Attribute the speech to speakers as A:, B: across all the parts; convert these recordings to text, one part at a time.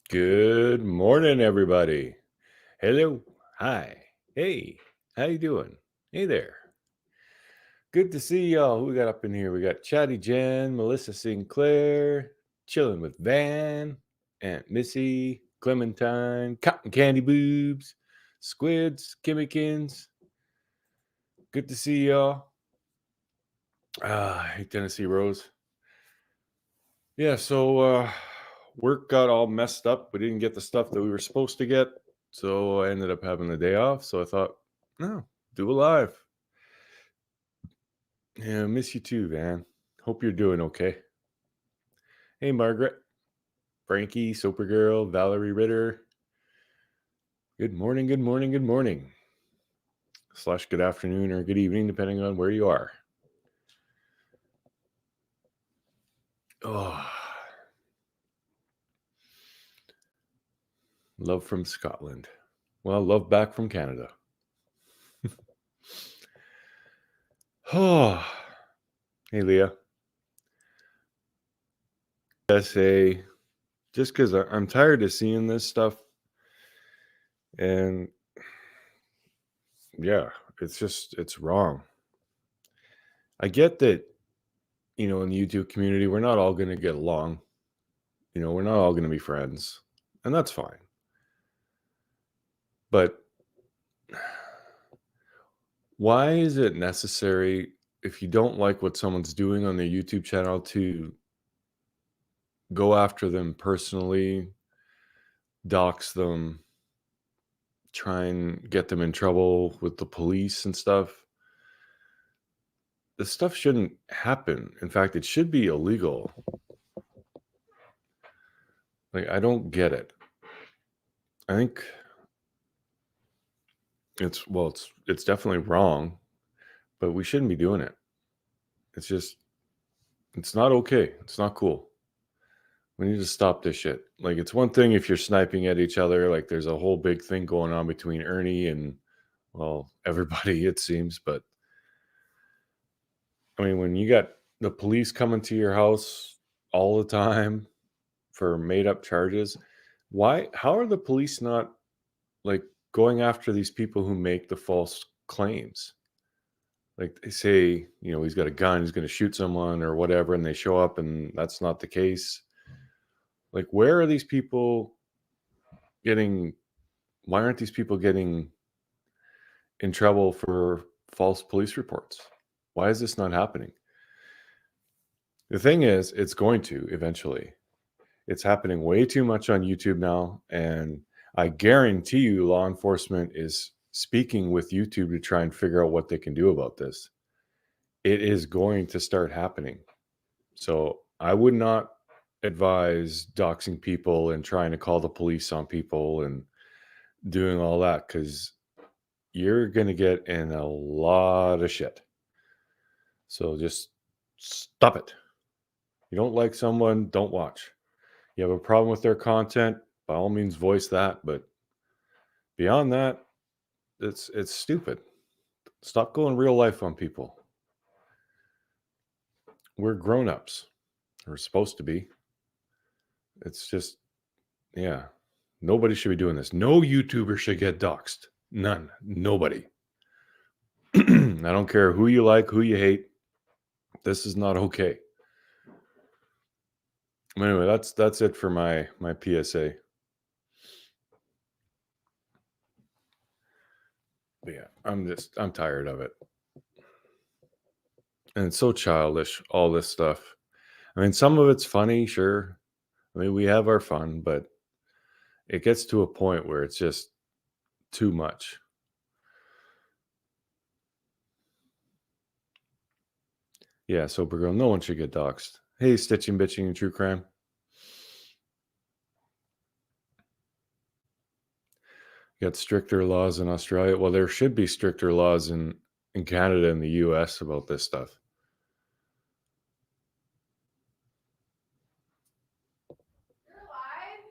A: Good morning, everybody. Hello. Hi. Hey. How you doing? Hey there. Good to see y'all. Who we got up in here? We got Chatty Jen, Melissa Sinclair, chilling with Van, Aunt Missy, Clementine, Cotton Candy Boobs, Squids, Kimmikins. Good to see y'all. Hey, Tennessee Rose. Yeah, so work got all messed up. We didn't get the stuff that we were supposed to get. So I ended up having the day off. So I thought, no, do a live. Yeah, I miss you too, Van. Hope you're doing okay. Hey, Margaret, Frankie, Supergirl, Valerie Ritter. Good morning, good morning, good morning. / good afternoon or good evening, depending on where you are. Oh, love from Scotland. Well, love back from Canada. Oh, hey, Leah. I say, just because I'm tired of seeing this stuff. And yeah, it's wrong. I get that, in the YouTube community, we're not all going to get along. We're not all going to be friends, and that's fine. But why is it necessary, if you don't like what someone's doing on their YouTube channel, to go after them personally, dox them, try and get them in trouble with the police and stuff? This stuff shouldn't happen. In fact, it should be illegal. Like, I don't get it. I think it's definitely wrong, but we shouldn't be doing it. It's not okay. It's not cool. We need to stop this shit. Like, it's one thing if you're sniping at each other, like there's a whole big thing going on between Ernie and, well, everybody, it seems. But I mean, when you got the police coming to your house all the time for made up charges, how are the police not, like, going after these people who make the false claims? Like, they say, he's got a gun, he's going to shoot someone or whatever, and they show up and that's not the case. Like, why aren't these people getting in trouble for false police reports? Why is this not happening? The thing is, it's going to eventually. It's happening way too much on YouTube now, and I guarantee you law enforcement is speaking with YouTube to try and figure out what they can do about this. It is going to start happening. So I would not advise doxing people and trying to call the police on people and doing all that, because you're going to get in a lot of shit. So just stop it. You don't like someone, don't watch. You have a problem with their content, by all means voice that, but beyond that, it's stupid. Stop going real life on people. We're grown-ups. We're supposed to be. It's just, yeah. Nobody should be doing this. No YouTuber should get doxxed. None. Nobody. I don't care who you like, who you hate. This is not okay. Anyway, that's it for my PSA. But yeah, I'm tired of it. And it's so childish, all this stuff. I mean, some of it's funny, sure. I mean, we have our fun, but it gets to a point where it's just too much. Yeah, sober girl, no one should get doxxed. Hey, stitching, bitching, and true crime. You got stricter laws in Australia. Well, there should be stricter laws in Canada and the US about this stuff.
B: You're live?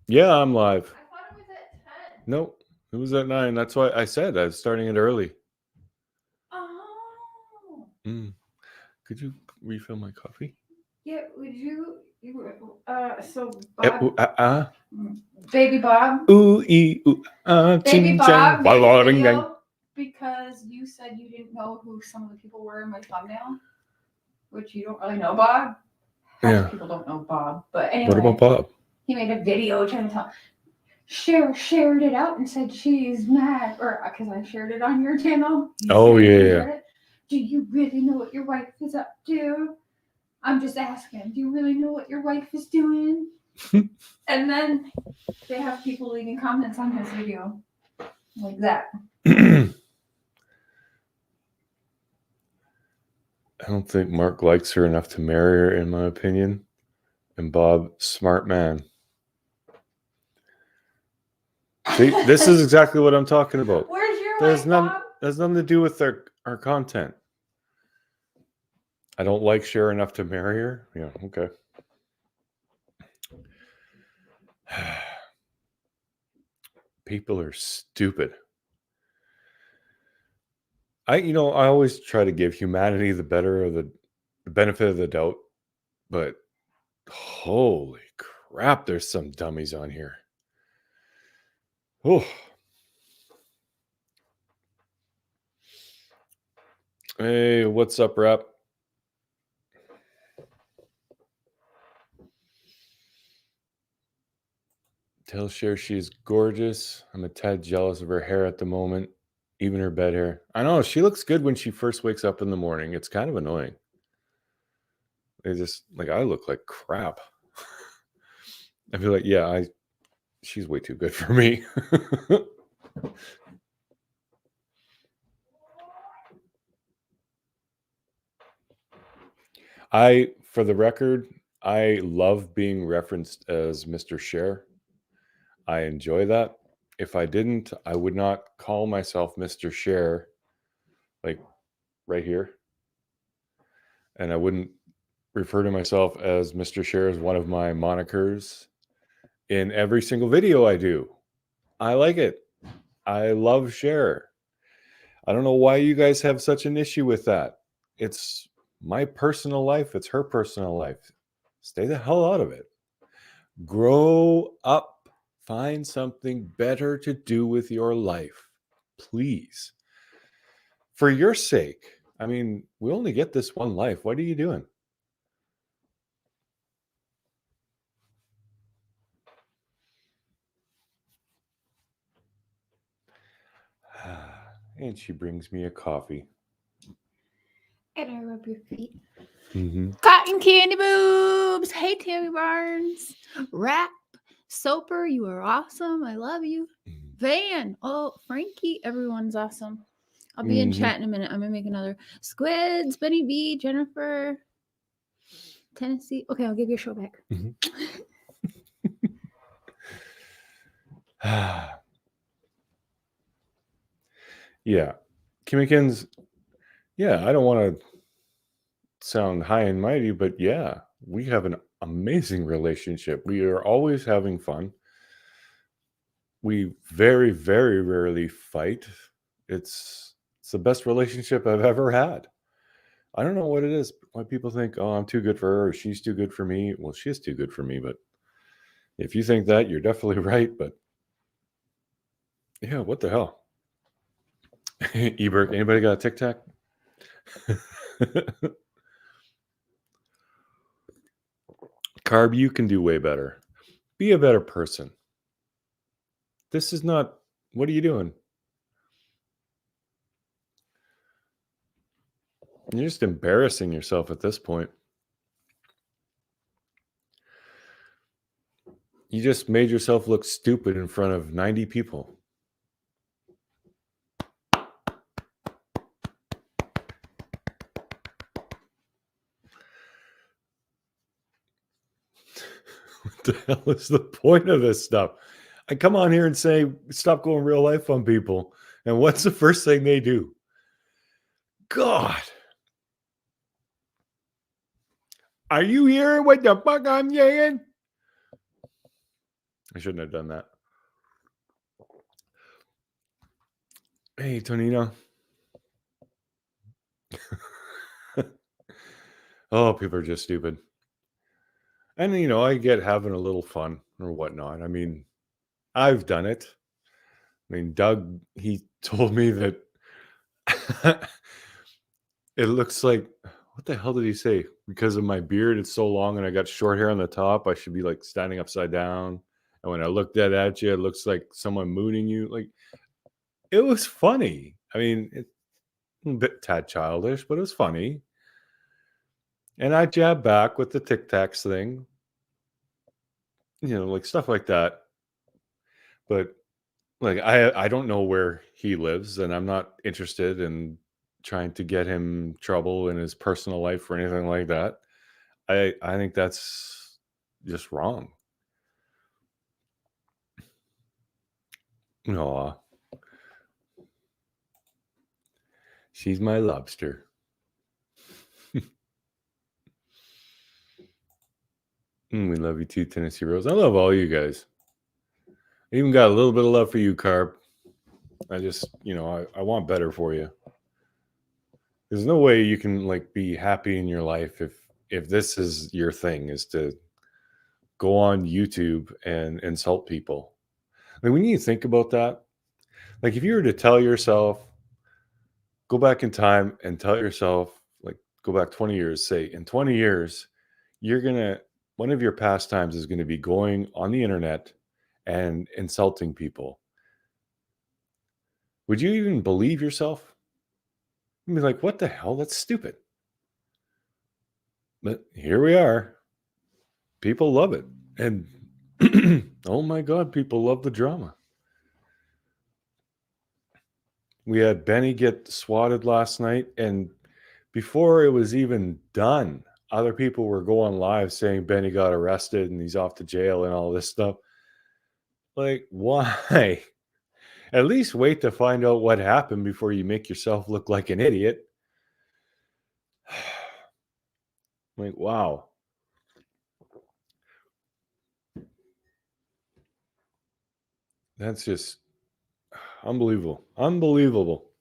A: Yeah, I'm live.
B: I thought it was at 10.
A: Nope, it was at 9. That's why I said I was starting it early.
B: Oh.
A: Could you refill my coffee?
B: Yeah, would you So
A: Eh,
B: Bob,
A: ooh,
B: Baby Bob,
A: ooh, ee, ooh,
B: Baby
A: ching,
B: Bob
A: chang,
B: made
A: walla,
B: a
A: bing, bang.
B: video because you said you didn't know who some of the people were in my thumbnail, which you don't really know Bob. Half
A: Yeah.
B: the people don't know Bob, but anyway.
A: What about Bob?
B: He made a video trying to tell. Cher shared it out and said she's mad, or because I shared it on your channel.
A: Oh,
B: said you
A: yeah.
B: shared it. Do you really know what your wife is up to? I'm just asking. Do you really know what your wife is doing? And then they have people leaving comments on his video like that.
A: I don't think Mark likes her enough to marry her, in my opinion. And Bob, smart man. See, this is exactly what I'm talking about.
B: Where's your
A: There's
B: wife, Bob?
A: nothing to do with our content. I don't like Cher enough to marry her. Yeah, okay. People are stupid. I always try to give humanity the benefit of the doubt, but holy crap, there's some dummies on here. Oh. Hey, what's up, Rap? Tell Cher she's gorgeous. I'm a tad jealous of her hair at the moment, even her bed hair. I know she looks good when she first wakes up in the morning. It's kind of annoying. It's just like I look like crap. I feel like, yeah, she's way too good for me. For the record, I love being referenced as Mr. Cher. I enjoy that. If I didn't, I would not call myself Mr. Cher, like right here. And I wouldn't refer to myself as Mr. Cher as one of my monikers in every single video I do. I like it. I love Cher. I don't know why you guys have such an issue with that. It's my personal life. It's her personal life. Stay the hell out of it. Grow up. Find something better to do with your life. Please. For your sake. I mean, we only get this one life. What are you doing? And she brings me a coffee.
B: And I rub your feet.
A: Mm-hmm.
B: Cotton candy boobs. Hey, Tammy Barnes. Rap. Soper, you are awesome. I love you. Van. Oh, Frankie. Everyone's awesome. I'll be in chat in a minute. I'm going to make another. Squids. Benny B. Jennifer. Tennessee. Okay, I'll give you a show back.
A: Yeah. Kimmikins, yeah, I don't want to sound high and mighty, but yeah, we have an amazing relationship. We are always having fun. We very, very rarely fight. It's the best relationship I've ever had. I don't know what it is, why people think, oh, I'm too good for her, or she's too good for me. Well, she is too good for me, but if you think that, you're definitely right. But yeah, what the hell? Ebert, anybody got a Tic Tac? Carb, you can do way better. Be a better person. This is not, what are you doing? You're just embarrassing yourself at this point. You just made yourself look stupid in front of 90 people. What the hell is the point of this stuff? I come on here and say, stop going real life on people. And what's the first thing they do? God. Are you hearing what the fuck I'm saying? I shouldn't have done that. Hey, Tonino. Oh, people are just stupid. And, I get having a little fun or whatnot. I mean, I've done it. I mean, Doug, he told me that it looks like, what the hell did he say? Because of my beard, it's so long and I got short hair on the top, I should be like standing upside down. And when I look dead at you, it looks like someone mooning you. Like, it was funny. I mean, it's a bit tad childish, but it was funny. And I jab back with the Tic Tacs thing, like stuff like that. But like, I don't know where he lives, and I'm not interested in trying to get him trouble in his personal life or anything like that. I think that's just wrong. Aw, she's my lobster. We love you too, Tennessee Rose. I love all you guys. I even got a little bit of love for you, Carb. I just, I want better for you. There's no way you can like be happy in your life if this is your thing, is to go on YouTube and insult people. Like, when you think about that, like if you were to tell yourself, go back in time and tell yourself, like, go back 20 years, say in 20 years, you're gonna one of your pastimes is gonna be going on the internet and insulting people. Would you even believe yourself? You'd be like, what the hell? That's stupid. But here we are. People love it. And oh my God, people love the drama. We had Benny get swatted last night, and before it was even done, other people were going live saying Benny got arrested and he's off to jail and all this stuff. Like, why? At least wait to find out what happened before you make yourself look like an idiot. Like, wow. That's just unbelievable. Unbelievable.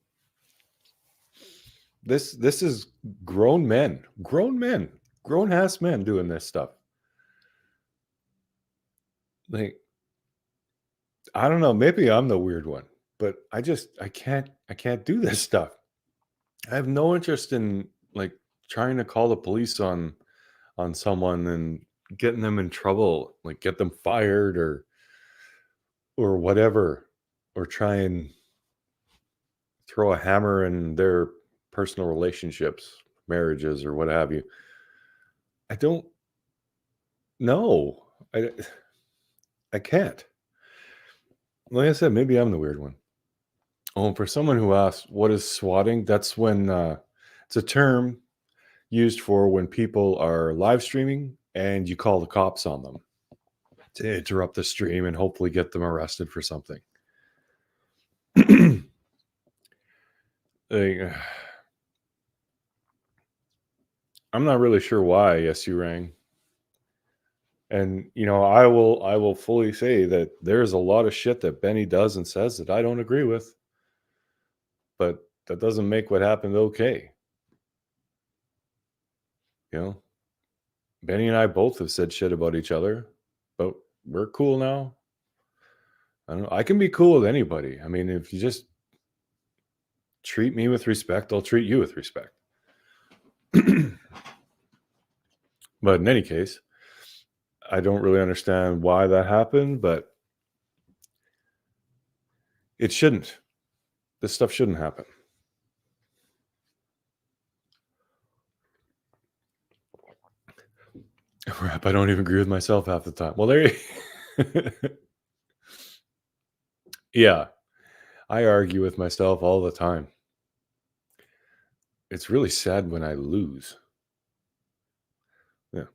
A: This is grown men, grown ass men doing this stuff. Like, I don't know, maybe I'm the weird one, but I can't do this stuff. I have no interest in like trying to call the police on someone and getting them in trouble, like get them fired or whatever, or try and throw a hammer in their personal relationships, marriages, or what have you. I don't know. I can't. Like I said, maybe I'm the weird one. Oh, and for someone who asked, what is swatting? That's when it's a term used for when people are live streaming and you call the cops on them to interrupt the stream and hopefully get them arrested for something. Like, I'm not really sure why. Yes, you rang. And I will fully say that there's a lot of shit that Benny does and says that I don't agree with, but that doesn't make what happened okay. Benny and I both have said shit about each other, but we're cool now. I don't know. I can be cool with anybody. I mean, if you just treat me with respect, I'll treat you with respect. But in any case, I don't really understand why that happened, but it shouldn't. This stuff shouldn't happen. Crap, I don't even agree with myself half the time. Well, there you Yeah, I argue with myself all the time. It's really sad when I lose. Yeah.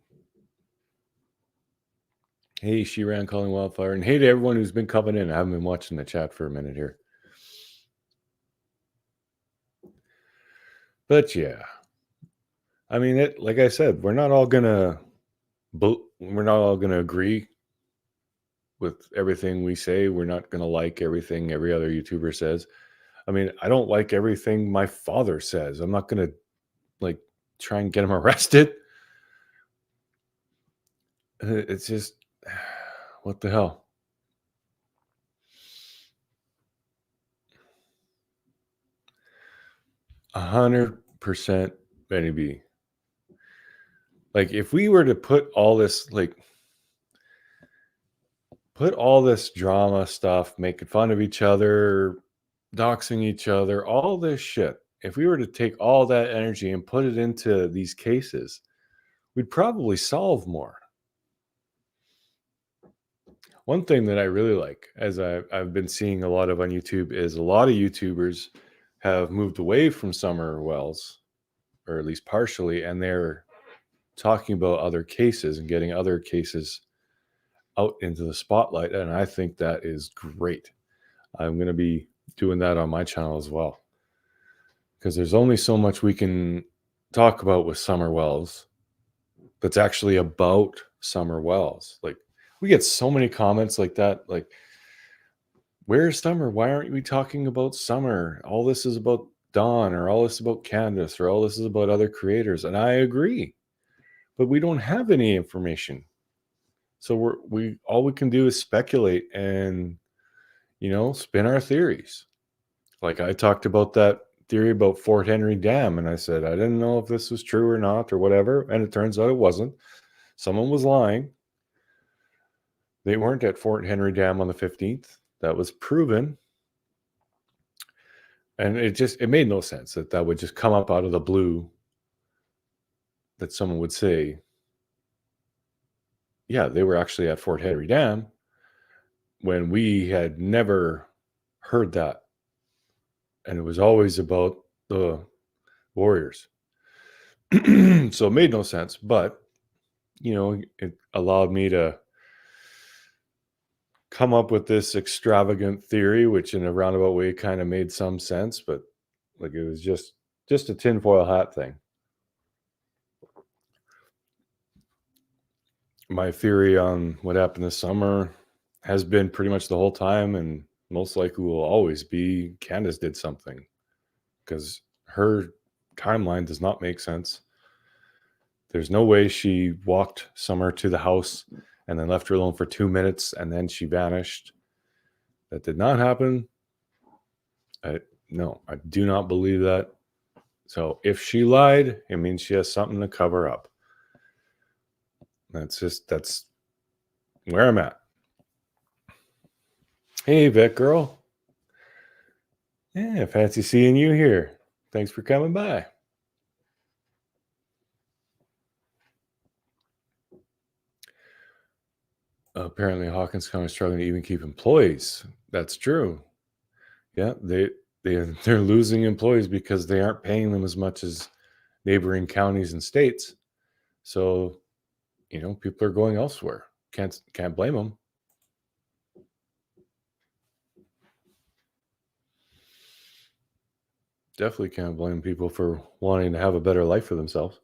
A: Hey, she ran calling wildfire, and hey to everyone who's been coming in. I haven't been watching the chat for a minute here. But yeah, I mean, like I said, we're not all gonna agree with everything we say. We're not gonna like everything every other YouTuber says. I mean, I don't like everything my father says. I'm not gonna like try and get him arrested. It's just, what the hell? A 100% Benny B. Like, if we were to put all this drama stuff, making fun of each other, doxing each other, all this shit, if we were to take all that energy and put it into these cases, we'd probably solve more. One thing that I really like, as I've been seeing a lot of on YouTube, is a lot of YouTubers have moved away from summer wells, or at least partially, and they're talking about other cases and getting other cases out into the spotlight. And I think that is great. I'm going to be doing that on my channel as well, because there's only so much we can talk about with summer wells that's actually about summer wells. Like, we get so many comments like that, like, where's summer? Why aren't we talking about summer? All this is about Dawn, or all this is about Candus, or all this is about other creators. And I agree, but we don't have any information. So all we can do is speculate and, spin our theories. Like, I talked about that theory about Fort Henry Dam, and I said I didn't know if this was true or not or whatever, and it turns out it wasn't. Someone was lying. They weren't at Fort Henry Dam on the 15th. That was proven. And it made no sense that would just come up out of the blue, that someone would say, yeah, they were actually at Fort Henry Dam, when we had never heard that. And it was always about the Warriors. So it made no sense, but, it allowed me to come up with this extravagant theory, which in a roundabout way kind of made some sense, but like, it was just a tinfoil hat thing. My theory on what happened this summer has been pretty much the whole time, and most likely will always be, Candus did something, because her timeline does not make sense. There's no way she walked Summer to the house and then left her alone for 2 minutes and then she vanished. That did not happen. No, I do not believe that. So if she lied, it means she has something to cover up. That's where I'm at. Hey, vet girl. Yeah, fancy seeing you here. Thanks for coming by. Apparently, Hawkins County is struggling to even keep employees. That's true. Yeah, they're losing employees because they aren't paying them as much as neighboring counties and states. So, people are going elsewhere. Can't blame them. Definitely can't blame people for wanting to have a better life for themselves.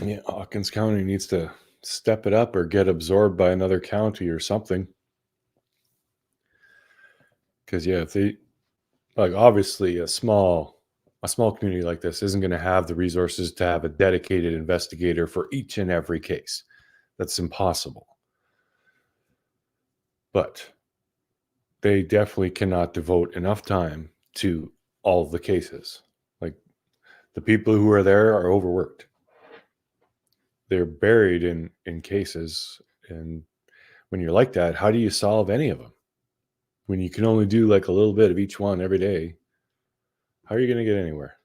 A: Yeah, Hawkins County needs to step it up or get absorbed by another county or something. Because if they, like, obviously a small community like this isn't going to have the resources to have a dedicated investigator for each and every case. That's impossible. But they definitely cannot devote enough time to all of the cases. Like, the people who are there are overworked. They're buried in cases. And when you're like that, how do you solve any of them? When you can only do like a little bit of each one every day, how are you going to get anywhere?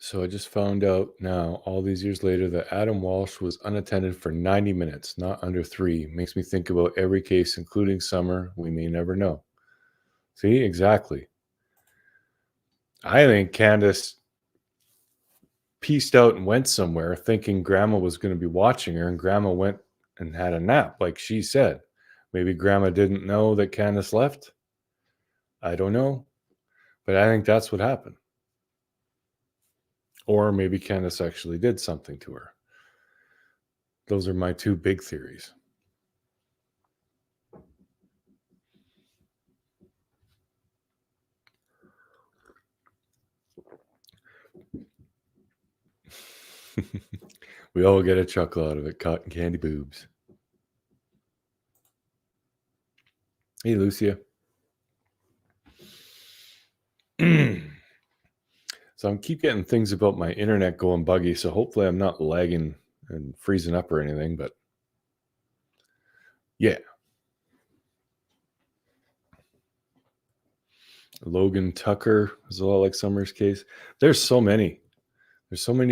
A: So I just found out now, all these years later, that Adam Walsh was unattended for 90 minutes, not under 3. Makes me think about every case, including Summer. We may never know. See, exactly. I think Candus pieced out and went somewhere thinking Grandma was going to be watching her, and Grandma went and had a nap, like she said. Maybe Grandma didn't know that Candus left. I don't know. But I think that's what happened. Or maybe Candus actually did something to her. Those are my two big theories. We all get a chuckle out of it. Cotton candy boobs. Hey, Lucia. So I keep getting things about my internet going buggy, so hopefully I'm not lagging and freezing up or anything, but yeah. Logan Tucker is a lot like Summer's case. There's so many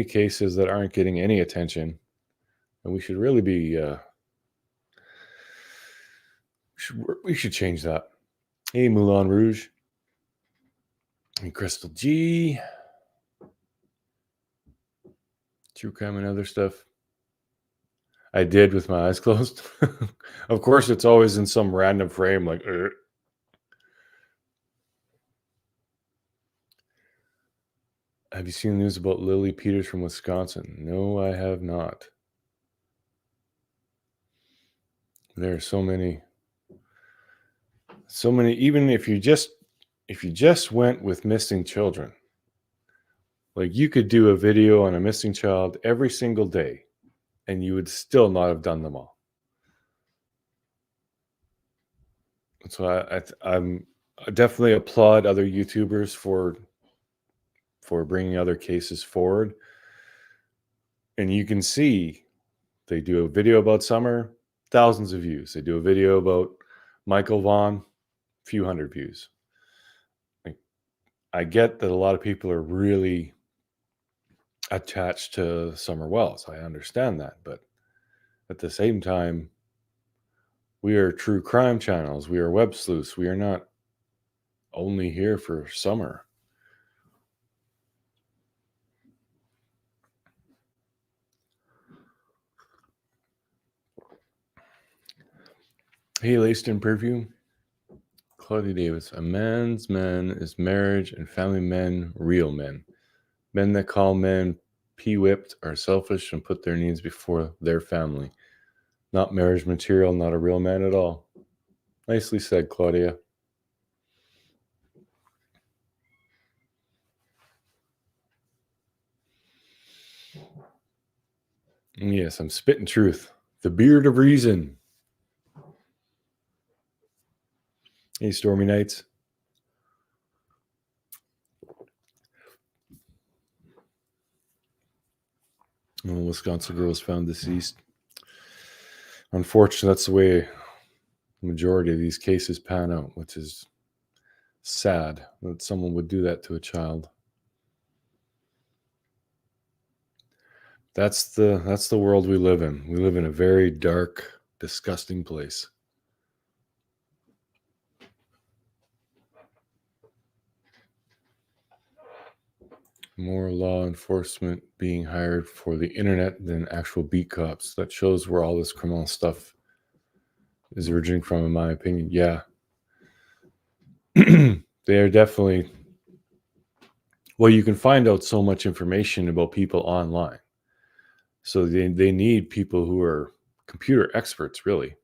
A: cases that aren't getting any attention, and we should really be we should change that. Hey, Moulin Rouge and Crystal G, true crime and other stuff. I did with my eyes closed. Of course, it's always in some random frame, like. Have you seen the news about Lily Peters from Wisconsin? No, I have not. There are so many. Even if you just went with missing children, like you could do a video on a missing child every single day, and you would still not have done them all. So I definitely applaud other YouTubers for bringing other cases forward. And you can see they do a video about Summer, thousands of views. They do a video about Michael Vaughn, few hundred views. I get that a lot of people are really attached to Summer Wells. I understand that. But at the same time, we are true crime channels. We are web sleuths. We are not only here for Summer. Hey, Laced in Preview. Claudia Davis. A man's man is marriage and family men, real men. Men that call men p-whipped are selfish and put their needs before their family. Not marriage material, not a real man at all. Nicely said, Claudia. Yes, I'm spitting truth. The beard of reason. Hey, Stormy Nights. Wisconsin girl was found deceased. Unfortunately, that's the way the majority of these cases pan out, which is sad that someone would do that to a child. That's the world we live in. We live in a very dark, disgusting place. More law enforcement being hired for the internet than actual beat cops. That shows where all this criminal stuff is originating from, in my opinion. Yeah. They are definitely... Well, you can find out so much information about people online. So they need people who are computer experts, really.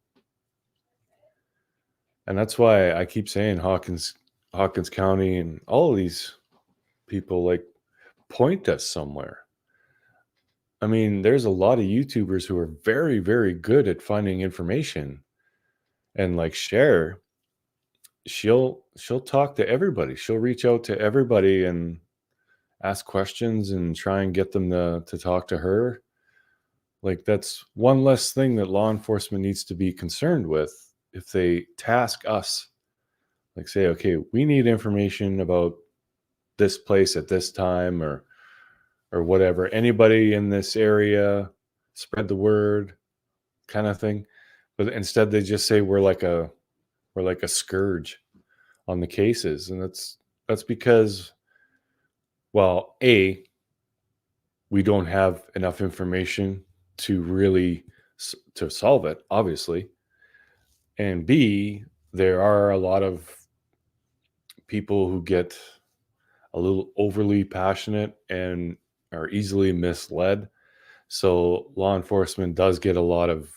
A: And that's why I keep saying Hawkins County and all of these people, like, point us somewhere. I mean, there's a lot of YouTubers who are very, very good at finding information. And like Cher, she'll talk to everybody. She'll reach out to everybody and ask questions and try and get them to talk to her. Like, that's one less thing that law enforcement needs to be concerned with if they task us. Like, say, okay, we need information about this place at this time or whatever. Anybody in this area, spread the word, kind of thing. But instead they just say we're like a scourge on the cases. And that's because, well, A, we don't have enough information to really to solve it, obviously. And B, there are a lot of people who get a little overly passionate and are easily misled. So law enforcement does get a lot of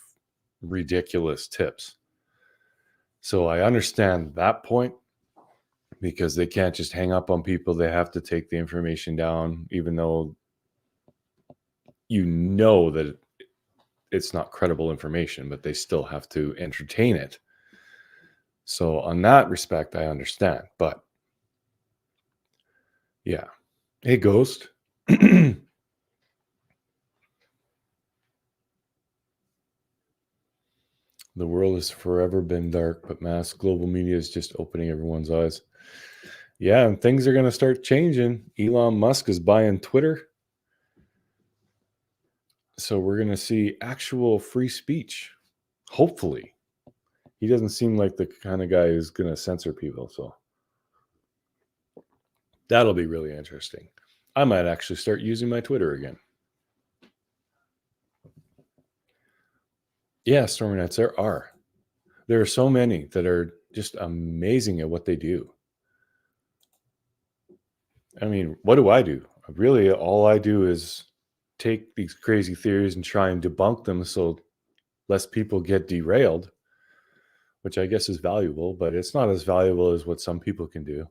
A: ridiculous tips. So I understand that point, because they can't just hang up on people. They have to take the information down, even though you know that it's not credible information, but they still have to entertain it. So on that respect, I understand. But yeah. Hey, Ghost. The world has forever been dark, but mass global media is just opening everyone's eyes. Yeah, and things are going to start changing. Elon Musk is buying Twitter. So we're going to see actual free speech. Hopefully. He doesn't seem like the kind of guy who's going to censor people. So that'll be really interesting. I might actually start using my Twitter again. Yeah, Stormy Nights, there are. There are so many that are just amazing at what they do. I mean, what do I do? Really, all I do is take these crazy theories and try and debunk them so less people get derailed, which I guess is valuable, but it's not as valuable as what some people can do.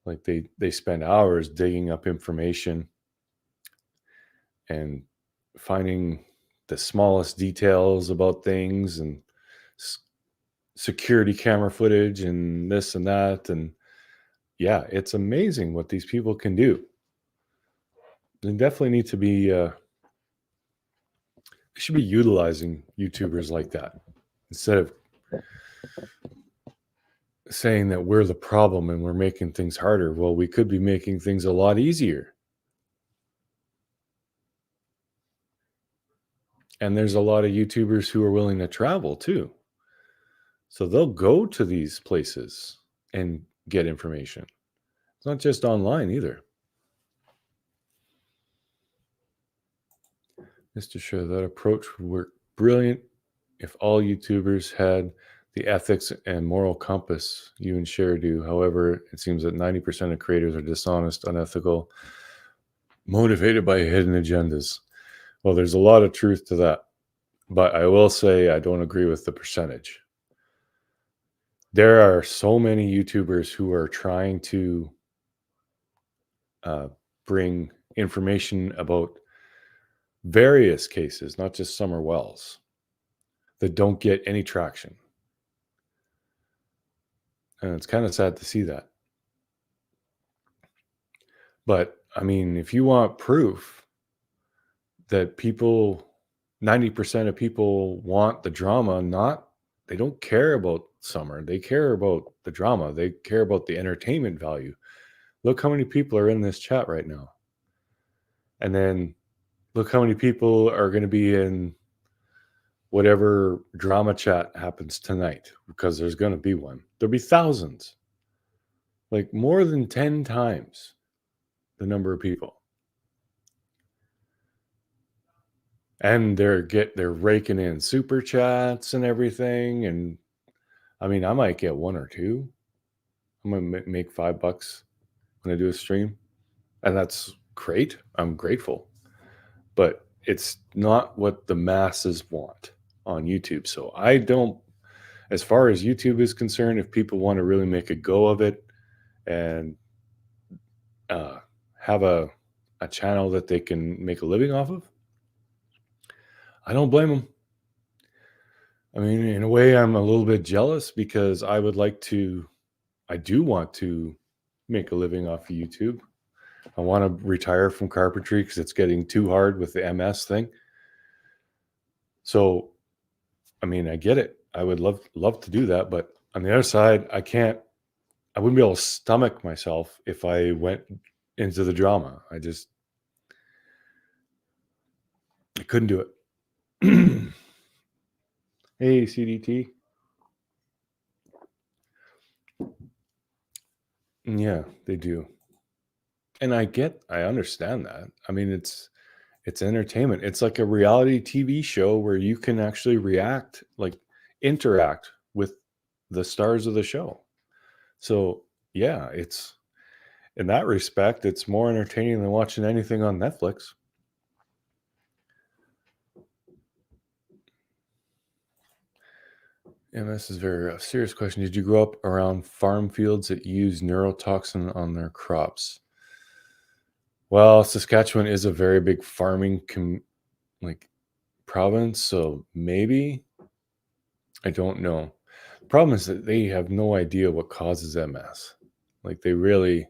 A: Like they spend hours digging up information and finding the smallest details about things and security camera footage and this and that. And yeah, it's amazing what these people can do. They definitely need to be, we should be utilizing YouTubers like that instead of saying that we're the problem and we're making things harder. Well, we could be making things a lot easier. And there's a lot of YouTubers who are willing to travel too. So they'll go to these places and get information. It's not just online either. Mr. Show, that approach would work brilliant if all YouTubers had the ethics and moral compass you and Cher do. However, it seems that 90% of creators are dishonest, unethical, motivated by hidden agendas. Well, there's a lot of truth to that. But I will say I don't agree with the percentage. There are so many YouTubers who are trying to bring information about various cases, not just Summer Wells, that don't get any traction. And it's kind of sad to see that. But I mean, if you want proof that 90% of people want the drama, they don't care about Summer. They care about the drama. They care about the entertainment value. Look how many people are in this chat right now. And then look how many people are going to be in whatever drama chat happens tonight, because there's going to be one. There'll be thousands, like more than 10 times the number of people. And they're raking in super chats and everything. And I mean, I might get one or two. I'm going to make $5 when I do a stream. And that's great. I'm grateful. But it's not what the masses want on YouTube. So I don't, as far as YouTube is concerned, if people want to really make a go of it and have a channel that they can make a living off of, I don't blame them. I mean, in a way, I'm a little bit jealous because I do want to make a living off of YouTube. I want to retire from carpentry because it's getting too hard with the MS thing. So, I mean, I get it. I would love to do that. But on the other side, I wouldn't be able to stomach myself if I went into the drama. I couldn't do it. Hey, CDT. Yeah, they do. And I understand that. I mean, it's entertainment. It's like a reality TV show where you can actually interact with the stars of the show. So yeah, it's in that respect, it's more entertaining than watching anything on Netflix. And this is a very serious question. Did you grow up around farm fields that use neurotoxin on their crops? Well, Saskatchewan is a very big farming province, so maybe. I don't know. The problem is that they have no idea what causes MS. Like they really,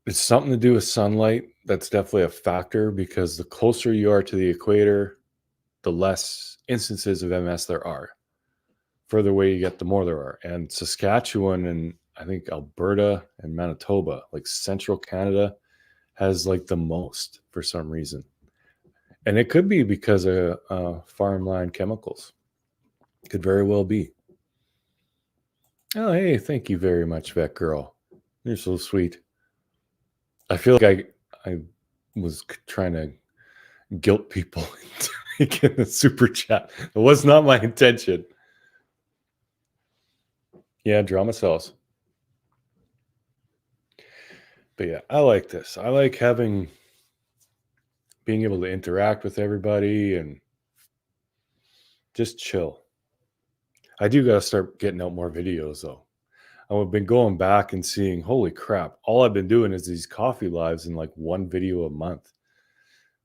A: it's something to do with sunlight. That's definitely a factor because the closer you are to the equator, the less instances of MS there are. Further away you get, the more there are. And Saskatchewan and I think Alberta and Manitoba, like central Canada, has like the most for some reason. And it could be because of farmland chemicals. Could very well be. Oh, hey, thank you very much, Vet Girl. You're so sweet. I feel like I was trying to guilt people into making a super chat. It was not my intention. Yeah, drama sells. But yeah, I like this. I like being able to interact with everybody and just chill. I do got to start getting out more videos though. I've been going back and seeing, holy crap, all I've been doing is these coffee lives in like one video a month.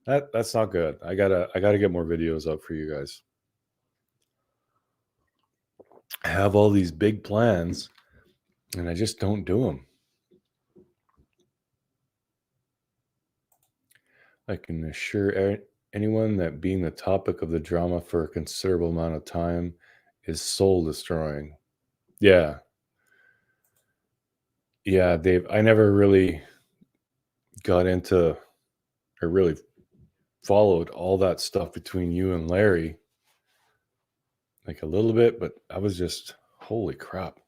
A: That's not good. I gotta get more videos up for you guys. I have all these big plans and I just don't do them. I can assure anyone that being the topic of the drama for a considerable amount of time is soul destroying. Yeah. Yeah, Dave, I never really got into or really followed all that stuff between you and Larry. Like a little bit, but I was just, holy crap.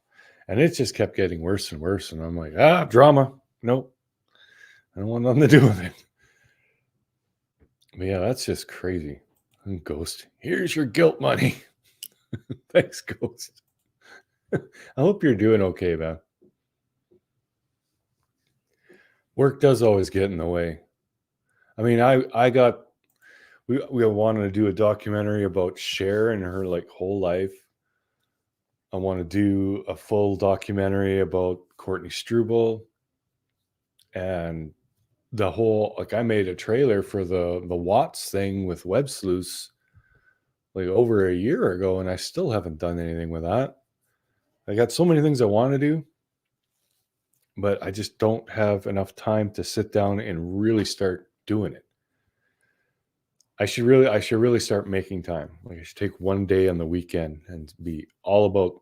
A: And it just kept getting worse and worse. And I'm like, drama. Nope. I don't want nothing to do with it. But yeah, that's just crazy. And Ghost, here's your guilt money. Thanks, Ghost. I hope you're doing okay, man. Work does always get in the way. I mean, we wanted to do a documentary about Cher and her like whole life. I want to do a full documentary about Courtney Struble and the whole, like I made a trailer for the Watts thing with Web Sleuths like over a year ago, and I still haven't done anything with that. I got so many things I want to do, but I just don't have enough time to sit down and really start doing it. I should really start making time. Like I should take one day on the weekend and be all about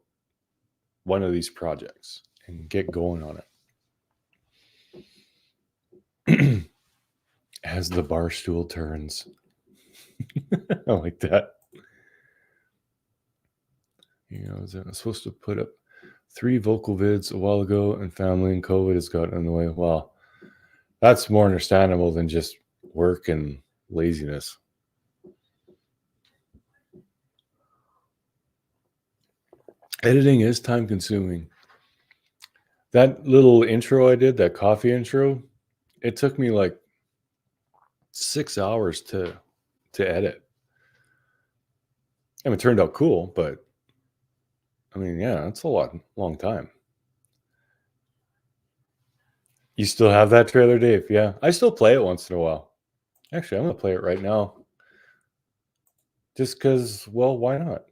A: one of these projects and get going on it. As the bar stool turns. I like that. You know, I was supposed to put up 3 vocal vids a while ago, and family and COVID has gotten in the way. Well, that's more understandable than just work and laziness. Editing is time consuming. That little intro I did, that coffee intro, it took me like 6 hours to edit. I mean, it turned out cool, but I mean, yeah, it's a long time. You still have that trailer, Dave? Yeah, I still play it once in a while. Actually, I'm gonna play it right now. Just because, well, why not?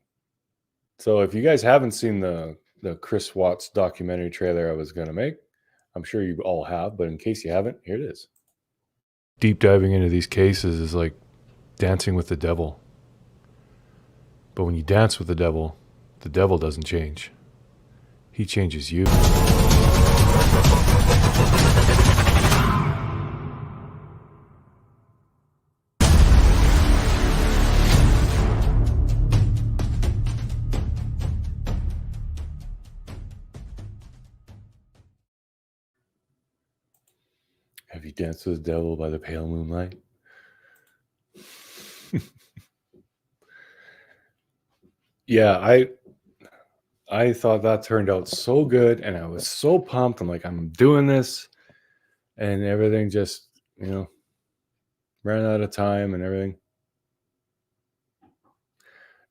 A: So if you guys haven't seen the Chris Watts documentary trailer I was gonna make, I'm sure you all have, but in case you haven't, here it is. Deep diving into these cases is like dancing with the devil. But when you dance with the devil doesn't change. He changes you. Have you danced with the devil by the pale moonlight? Yeah, I thought that turned out so good, and I was so pumped. I'm like, I'm doing this, and everything just, ran out of time and everything.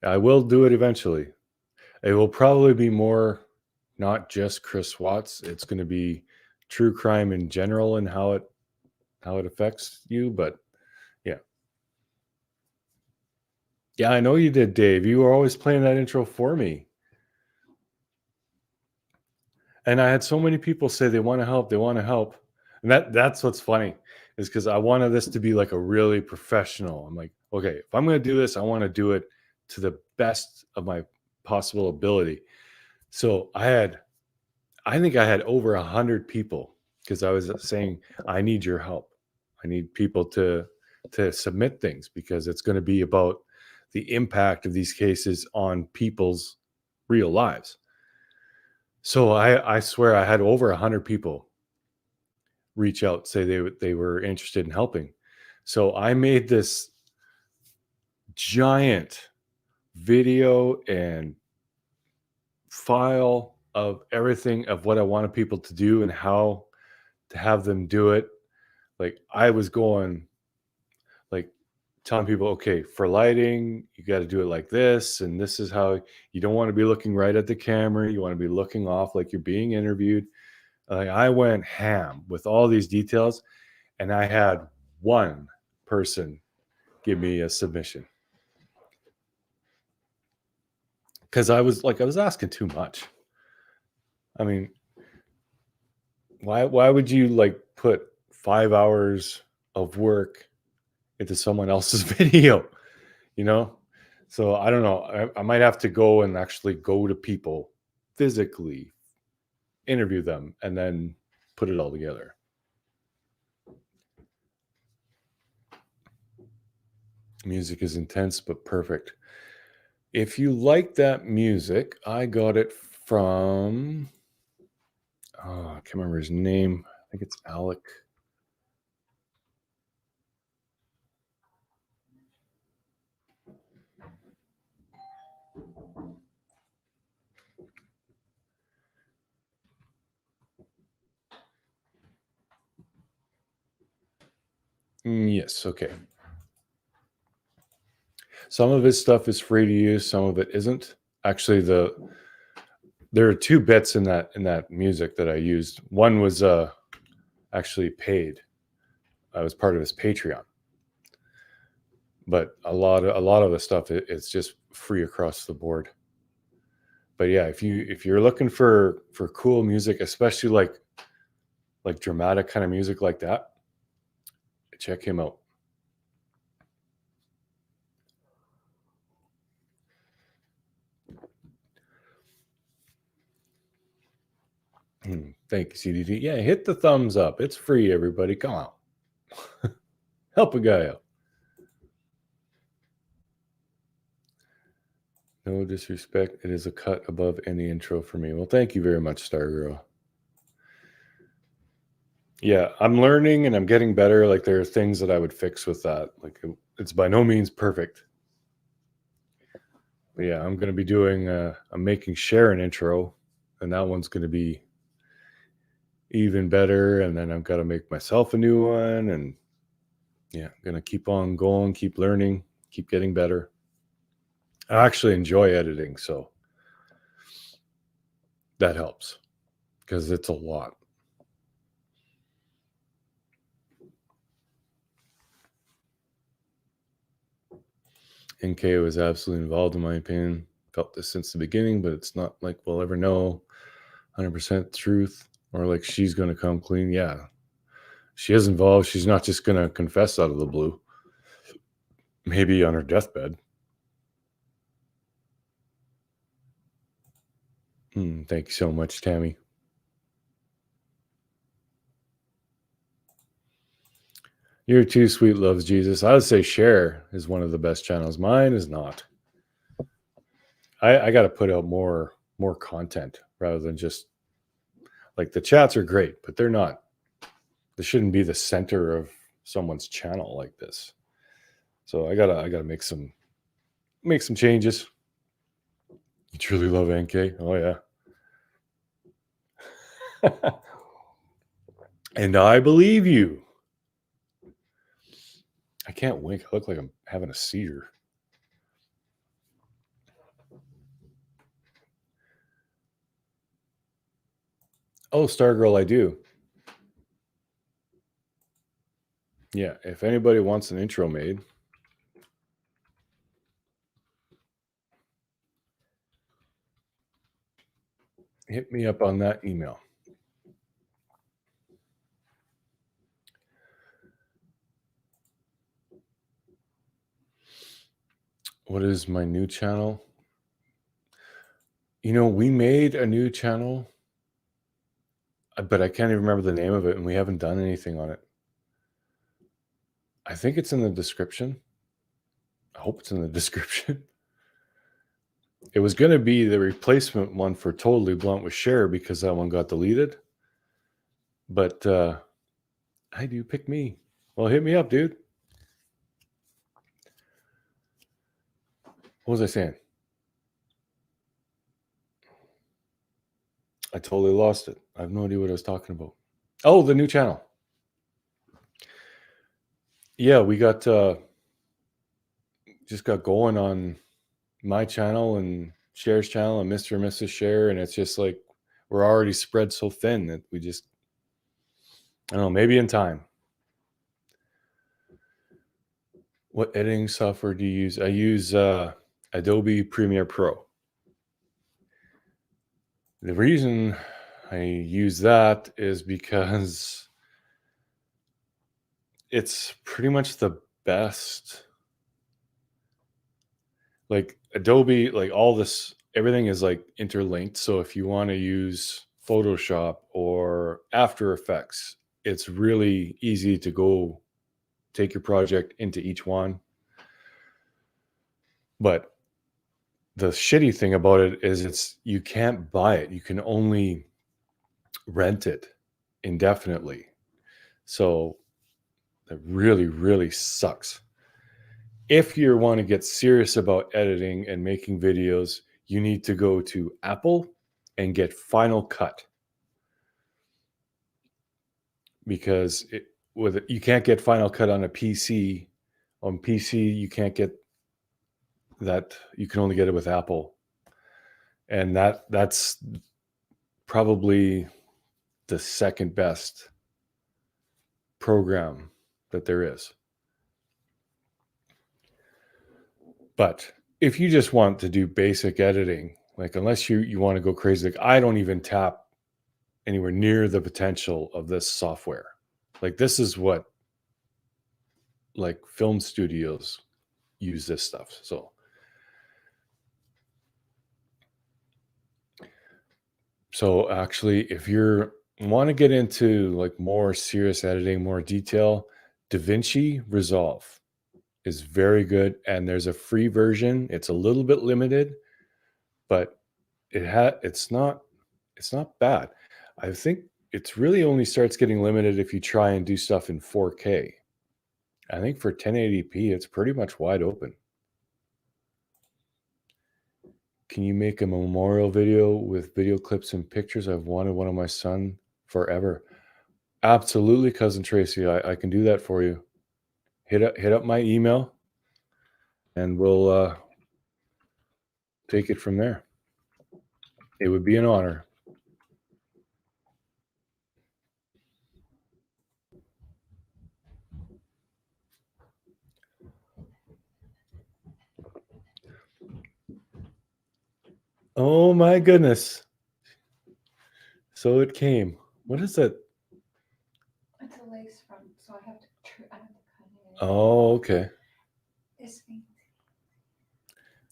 A: I will do it eventually. It will probably be more, not just Chris Watts. It's going to be true crime in general and how it how it affects you, but yeah. Yeah, I know you did, Dave. You were always playing that intro for me. And I had so many people say they want to help, they want to help. And that's what's funny, is because I wanted this to be like a really professional. I'm like, okay, if I'm going to do this, I want to do it to the best of my possible ability. So I think I had over 100 people, because I was saying, I need your help. I need people to submit things, because it's going to be about the impact of these cases on people's real lives. So I swear I had over 100 people reach out, say they were interested in helping. So I made this giant video and file of everything of what I wanted people to do and how to have them do it. Like, I was going, like, telling people, okay, for lighting, you got to do it like this, and this is how you don't want to be looking right at the camera. You want to be looking off like you're being interviewed. Like, I went ham with all these details, and I had one person give me a submission, because I was asking too much. I mean, why would you like put 5 hours of work into someone else's video? You know? So I don't know. I might have to go and actually go to people physically, interview them, and then put it all together. Music is intense but perfect. If you like that music, I got it from, oh, I can't remember his name. I think it's Alec. Yes, okay. Some of his stuff is free to use, some of it isn't. Actually, there are two bits in that music that I used. One was actually paid. I was part of his Patreon. But a lot of the stuff, it's just free across the board. But yeah, if you're looking for cool music, especially like dramatic kind of music like that, check him out. Thank you, CDD. Yeah, hit the thumbs up. It's free, everybody. Come on. Help a guy out. No disrespect. It is a cut above any intro for me. Well, thank you very much, Stargirl. Yeah, I'm learning and I'm getting better. Like, there are things that I would fix with that. Like, it's by no means perfect. But yeah, I'm going to be doing, I'm making Cher an intro, and that one's going to be even better. And then I've got to make myself a new one. And yeah, I'm going to keep on going, keep learning, keep getting better. I actually enjoy editing, so that helps, because it's a lot. NK was absolutely involved, in my opinion. Felt this since the beginning, but it's not like we'll ever know 100% truth, or like she's going to come clean. Yeah, she is involved. She's not just going to confess out of the blue. Maybe on her deathbed. Thank you so much, Tammy. You're too sweet, loves Jesus. I would say Cher is one of the best channels. Mine is not. I got to put out more content rather than just, like, the chats are great, but they're not. They shouldn't be the center of someone's channel like this. So I gotta make some changes. You truly love NK? Oh yeah. And I believe you. I can't wink. I look like I'm having a seizure. Oh, Stargirl, I do. Yeah, if anybody wants an intro made, hit me up on that email. What is my new channel? You know, we made a new channel, but I can't even remember the name of it, and we haven't done anything on it. I think it's in the description. I hope it's in the description. It was going to be the replacement one for Totally Blunt with Cher because that one got deleted. But I do pick me. Well, hit me up, dude. What was I saying? I totally lost it. I have no idea what I was talking about. Oh, the new channel. Yeah, we got just got going on my channel and Cher's channel and Mr. and Mrs. Cher, and it's just like we're already spread so thin that we just, I don't know, maybe in time. What editing software do you use? I use Adobe Premiere Pro. The reason I use that is because it's pretty much the best. Like Adobe, like all this, everything is like interlinked. So if you want to use Photoshop or After Effects, it's really easy to go take your project into each one. But the shitty thing about it is you can't buy it. You can only rent it indefinitely. So that really, really sucks. If you want to get serious about editing and making videos, you need to go to Apple and get Final Cut. Because you can't get Final Cut on a PC. On PC, you can't get that. You can only get it with Apple. And that's probably the second best program that there is. But if you just want to do basic editing, like unless you want to go crazy, like I don't even tap anywhere near the potential of this software. Like this is what like film studios use this stuff. So actually, if you want to get into like more serious editing, more detail, DaVinci Resolve is very good, and there's a free version. It's a little bit limited, but it's not bad. I think it's really only starts getting limited if you try and do stuff in 4K. I think for 1080p, it's pretty much wide open. Can you make a memorial video with video clips and pictures? I've wanted one of my son forever. Absolutely, Cousin Tracy. I can do that for you. Hit up my email and we'll take it from there. It would be an honor. Oh my goodness. So it came. What is it?
B: It's a lace front, so I have to cut it.
A: Oh, okay.
B: It's fancy.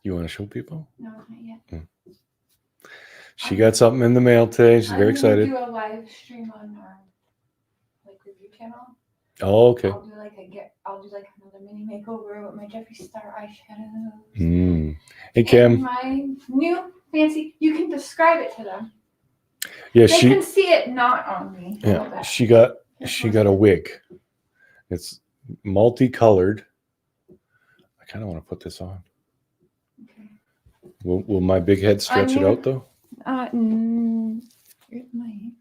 A: You want to show people?
B: No, not yet.
A: She got something in the mail today. She's very excited.
B: I'm gonna do a live stream on our like review channel.
A: Oh, okay.
B: I'll do like another mini makeover with my Jeffree Star eyeshadows.
A: Hey Kim.
B: And my new fancy. You can describe it to them.
A: Yeah,
B: they can see it not on me.
A: Yeah, she got a wig. It's multicolored. I kind of want to put this on. Okay. Will my big head stretch it out though?
B: It might.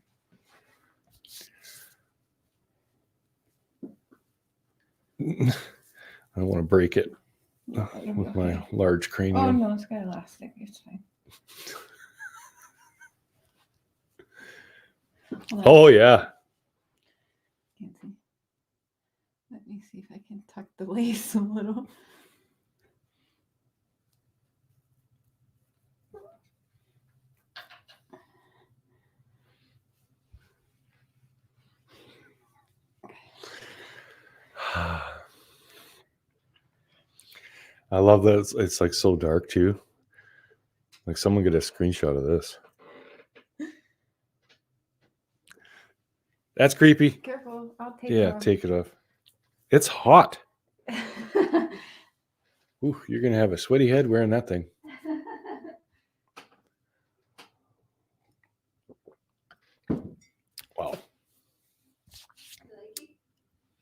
A: I don't want to break it with my large cranium.
B: Oh no, it's got elastic. It's fine.
A: Oh yeah.
B: Can't see. Let me see if I can tuck the lace a little.
A: I love that it's like so dark too. Like someone get a screenshot of this. That's creepy.
B: Careful, I'll take
A: Yeah,
B: it off.
A: take it off. It's hot. Ooh, you're gonna have a sweaty head wearing that thing. Wow.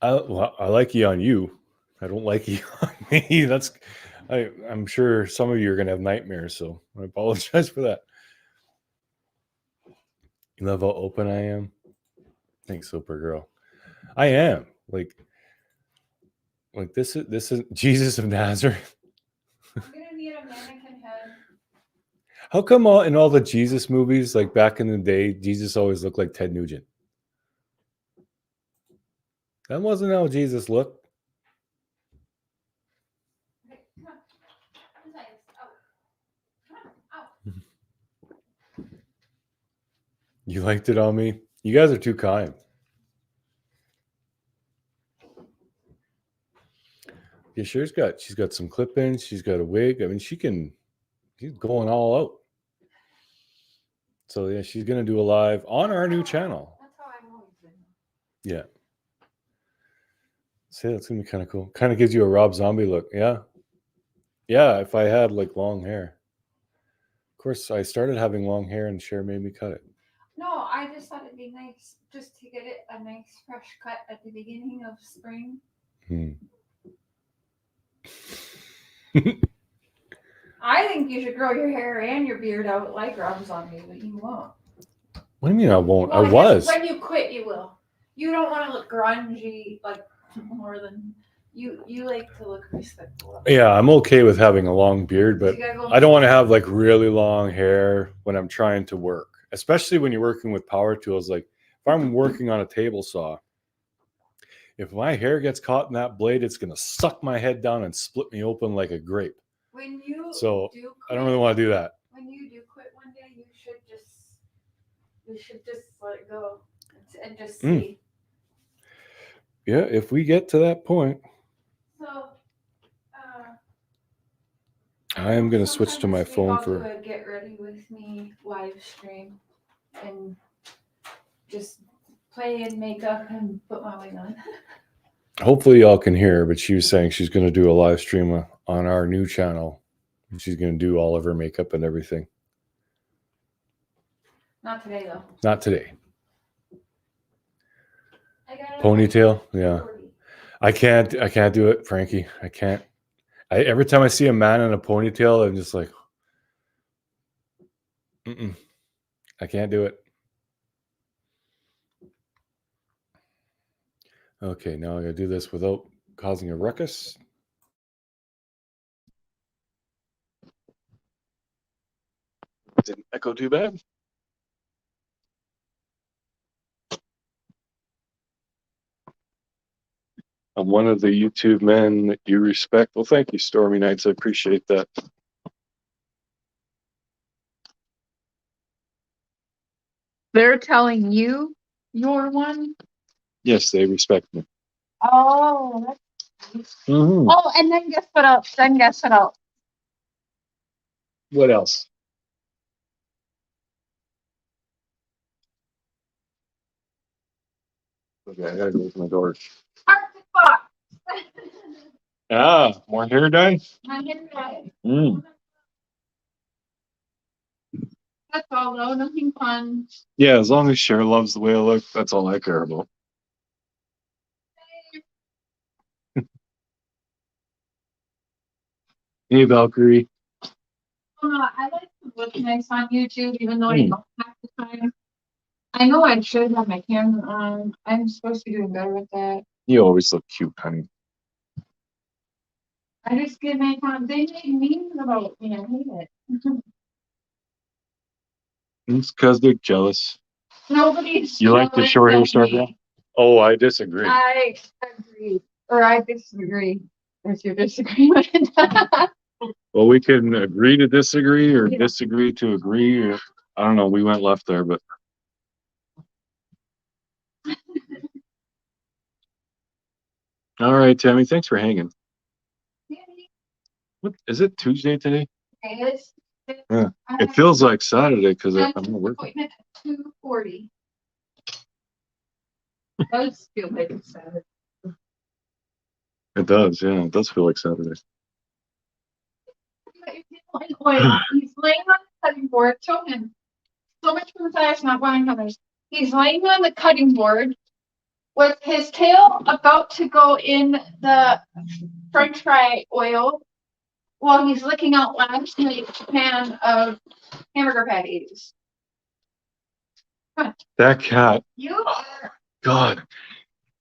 A: I like you on you. I don't like you on me. I'm sure some of you are gonna have nightmares, so I apologize for that. You love how open I am? Thanks, Super Girl. I am. Like this is Jesus of Nazareth.
B: I'm gonna need a mannequin head.
A: How come in all the Jesus movies, like back in the day, Jesus always looked like Ted Nugent? That wasn't how Jesus looked.
B: Okay, come on. Come on.
A: You liked it on me? You guys are too kind. Yeah, she's got some clip-ins. She's got a wig. I mean, she's going all out. So yeah, she's gonna do a live on our new channel.
B: That's how I've always been.
A: Yeah. See, that's gonna be kind of cool. Kind of gives you a Rob Zombie look. Yeah. Yeah, if I had like long hair. Of course, I started having long hair and Cher made me cut it.
B: No, I just thought it'd be nice just to get it a nice fresh cut at the beginning of spring. I think you should grow your hair and your beard out like Rob Zombie, but you won't.
A: What do you mean I won't?
B: Well,
A: I was.
B: When you quit, you will. You don't want to look grungy like more than you like to look respectable.
A: Yeah, I'm okay with having a long beard, but I don't want to have like really long hair when I'm trying to work, especially when you're working with power tools. Like if I'm working on a table saw, if my hair gets caught in that blade, it's going to suck my head down and split me open like a grape.
B: When you
A: so
B: do quit,
A: I don't really want to do that.
B: When you do quit one day, you should just let it go and just see.
A: Yeah, if we get to that point.
B: So
A: I am going to switch to my phone
B: I'll
A: for
B: do a get ready with me live stream and just play in makeup and put my wig on.
A: Hopefully y'all can hear her, but she was saying she's going to do a live stream on our new channel. She's going to do all of her makeup and everything.
B: Not today though.
A: Not today. Ponytail, yeah. I can't do it, Frankie. I can't. Every time I see a man in a ponytail, I'm just like, I can't do it. Okay, now I gotta do this without causing a ruckus. Didn't echo too bad. I'm one of the YouTube men that you respect. Well, thank you, Stormy Nights. I appreciate that.
B: They're telling you you're one?
A: Yes, they respect me.
B: Oh, that's nice. Oh, and then guess what else?
A: What else? Okay, I gotta go open my door.
B: Arctic Fox.
A: More hair dye?
B: My hair dye. That's all though, nothing fun.
A: Yeah, as long as Cher loves the way I look, that's all I care about. Hey, Valkyrie.
B: I like to look nice on YouTube, even though I don't have the time. I know I should have my camera on. I'm supposed to be doing better with that.
A: You always look cute, honey.
B: I just get my time. They make memes about me. I hate it.
A: It's because they're jealous.
B: Nobody's
A: You like the short hair, girl? Oh, I disagree.
B: I agree. Or I disagree with your disagreement.
A: Well, we can agree to disagree or disagree to agree. Or, I don't know. We went left there, but. All right, Tammy. Thanks for hanging. What is it? Tuesday today?
B: It is.
A: Yeah. It feels like Saturday because I'm at work.
B: Appointment at 2:40. It does feel like it's Saturday.
A: It does, yeah. It does feel like Saturday.
B: He's laying on the cutting board. Show him. So much for the size, not buying others. He's laying on the cutting board with his tail about to go in the French fry oil while he's licking out last night's pan of hamburger patties.
A: That cat.
B: You are.
A: God.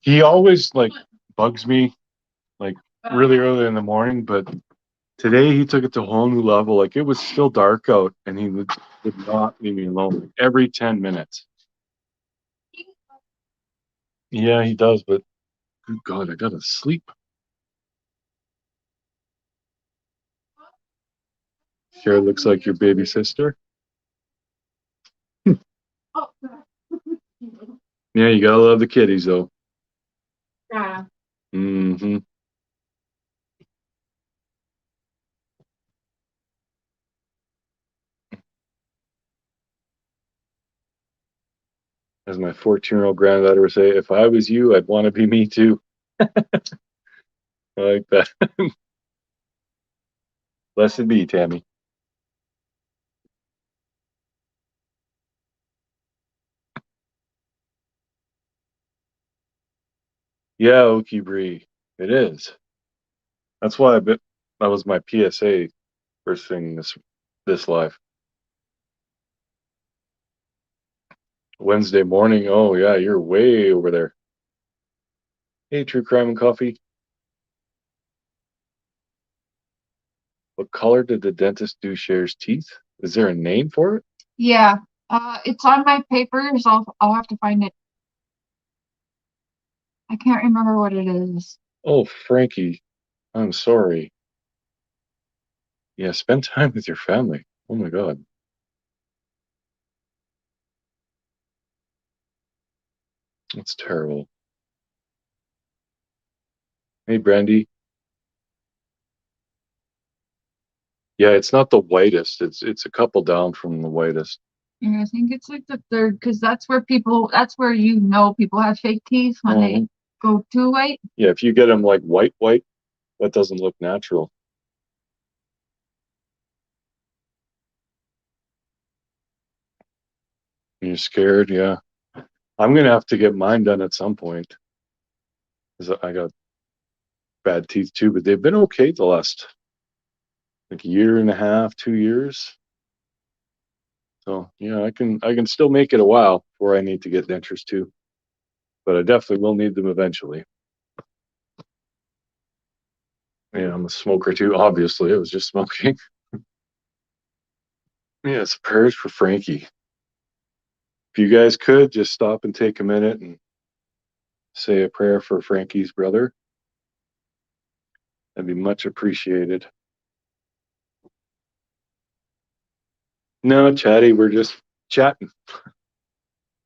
A: He always like bugs me like really early in the morning, but today he took it to a whole new level. Like it was still dark out and he would not leave me alone like, every 10 minutes. Yeah, he does, but good God, I gotta sleep. Cher looks like your baby sister.
B: Oh,
A: Yeah, you gotta love the kitties though.
B: yeah.
A: Mm-hmm. As my 14-year-old granddaughter would say, if I was you, I'd want to be me too. I like that. Blessed be, Tammy. Yeah, Okie Bree. It is. That's why that was my PSA first thing this live. Wednesday morning. Oh yeah, you're way over there. Hey, True Crime and Coffee. What color did the dentist do Cher's teeth? Is there a name for it?
B: Yeah. It's on my papers. I'll have to find it. I can't remember what it is.
A: Oh, Frankie. I'm sorry. Yeah, spend time with your family. Oh my God. That's terrible. Hey, Brandy. Yeah, it's not the whitest. It's a couple down from the whitest.
B: Yeah, I think it's like the third, because that's where people have fake teeth when they go too white.
A: Yeah, if you get them like white, that doesn't look natural. You're scared, yeah. I'm gonna have to get mine done at some point. 'Cause I got bad teeth too, but they've been okay the last like year and a half, 2 years. So yeah, I can still make it a while before I need to get dentures too. But I definitely will need them eventually. Yeah, I'm a smoker too. Obviously, I was just smoking. Yeah, it's prayers for Frankie. If you guys could just stop and take a minute and say a prayer for Frankie's brother, that'd be much appreciated. No, chatty, we're just chatting.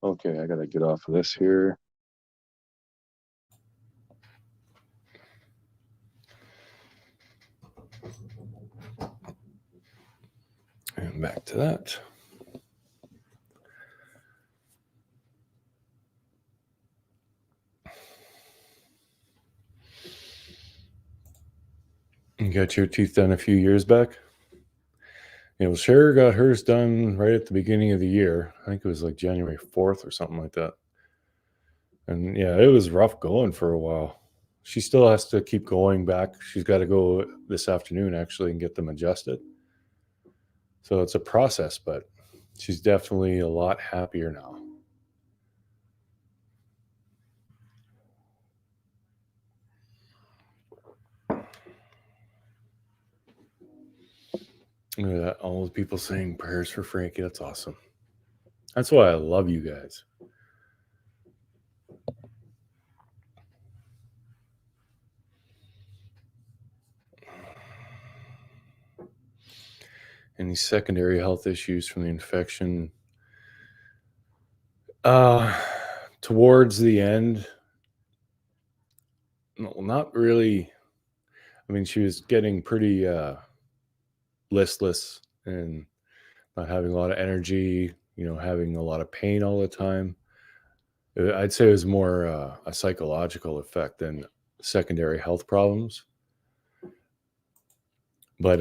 A: Okay, I gotta get off of this here. And back to that. You got your teeth done a few years back? Yeah, well, Cher got hers done right at the beginning of the year. I think it was like January 4th or something like that. And yeah, it was rough going for a while. She still has to keep going back. She's got to go this afternoon actually and get them adjusted. So it's a process, but she's definitely a lot happier now. Look at that. All the people saying prayers for Frankie. That's awesome. That's why I love you guys. Any secondary health issues from the infection? Towards the end, no, not really. I mean, she was getting pretty listless and not having a lot of energy, having a lot of pain all the time. I'd say it was more a psychological effect than secondary health problems. But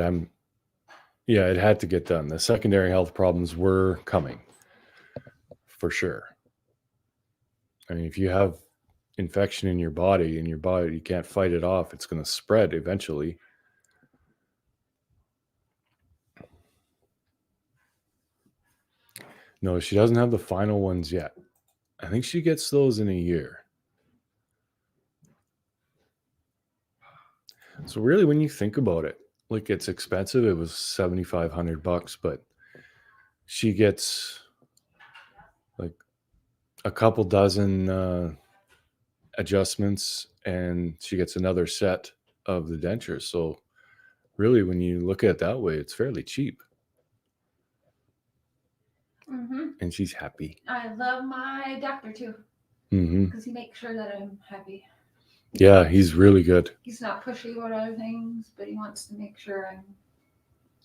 A: it had to get done. The secondary health problems were coming for sure. I mean, if you have infection in your body, you can't fight it off, it's going to spread eventually. No, she doesn't have the final ones yet. I think she gets those in a year. So really, when you think about it, like, it's expensive. It was $7,500, but she gets like a couple dozen adjustments, and she gets another set of the dentures. So really, when you look at it that way, it's fairly cheap.
B: Mm-hmm.
A: And she's happy.
B: I love my doctor too,
A: Mm-hmm.
B: because he makes sure that I'm happy.
A: Yeah, he's really good.
B: He's not pushy about other things, but he wants to make sure I'm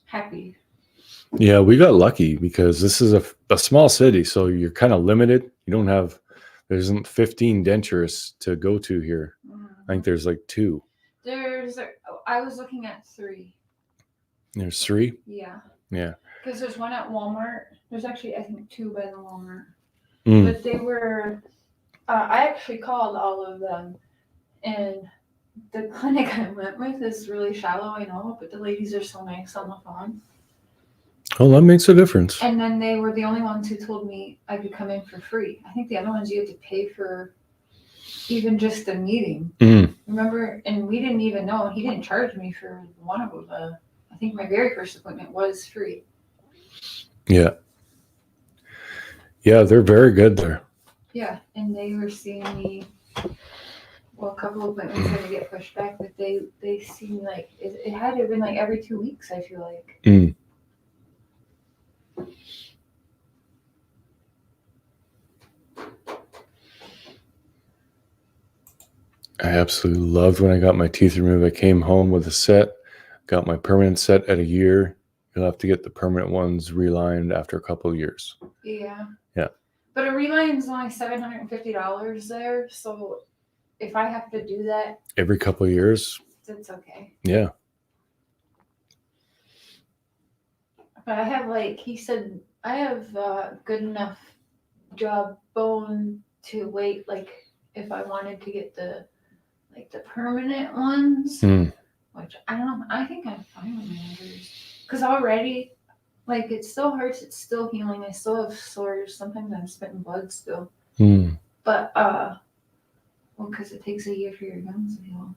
B: happy.
A: Yeah, we got lucky because this is a small city, so you're kind of limited. You don't have, there isn't 15 dentures to go to here.
B: Mm-hmm.
A: I think there's like 2.
B: I was looking at 3.
A: There's 3?
B: Yeah.
A: Yeah.
B: Because there's one at Walmart. There's actually, I think, 2 by the Walmart.
A: Mm.
B: But they were, I actually called all of them, and the clinic I went with is really shallow, I know, but the ladies are so nice on the phone.
A: Oh, that makes a difference.
B: And then they were the only ones who told me I could come in for free. I think the other ones you had to pay for even just the meeting.
A: Mm.
B: Remember? And we didn't even know. He didn't charge me for one of them. I think my very first appointment was free.
A: Yeah. Yeah, they're very good there.
B: Yeah, and they were seeing me. Well, a couple of appointments had to get pushed back, but they see me like it had to have been like every 2 weeks. I feel like.
A: Mm. I absolutely loved when I got my teeth removed. I came home with a set, got my permanent set at a year. You'll have to get the permanent ones relined after a couple of years.
B: Yeah.
A: Yeah.
B: But a reline is only $750 there, so if I have to do that
A: every couple of years,
B: that's okay.
A: Yeah.
B: But I have, like he said, I have good enough jawbone to wait. Like if I wanted to get the permanent ones, which I don't know. I think I'm fine with my others because already, like, it still hurts. It's still healing. I still have sores. Sometimes I'm spitting blood still. But well, because it takes a year for your gums to heal.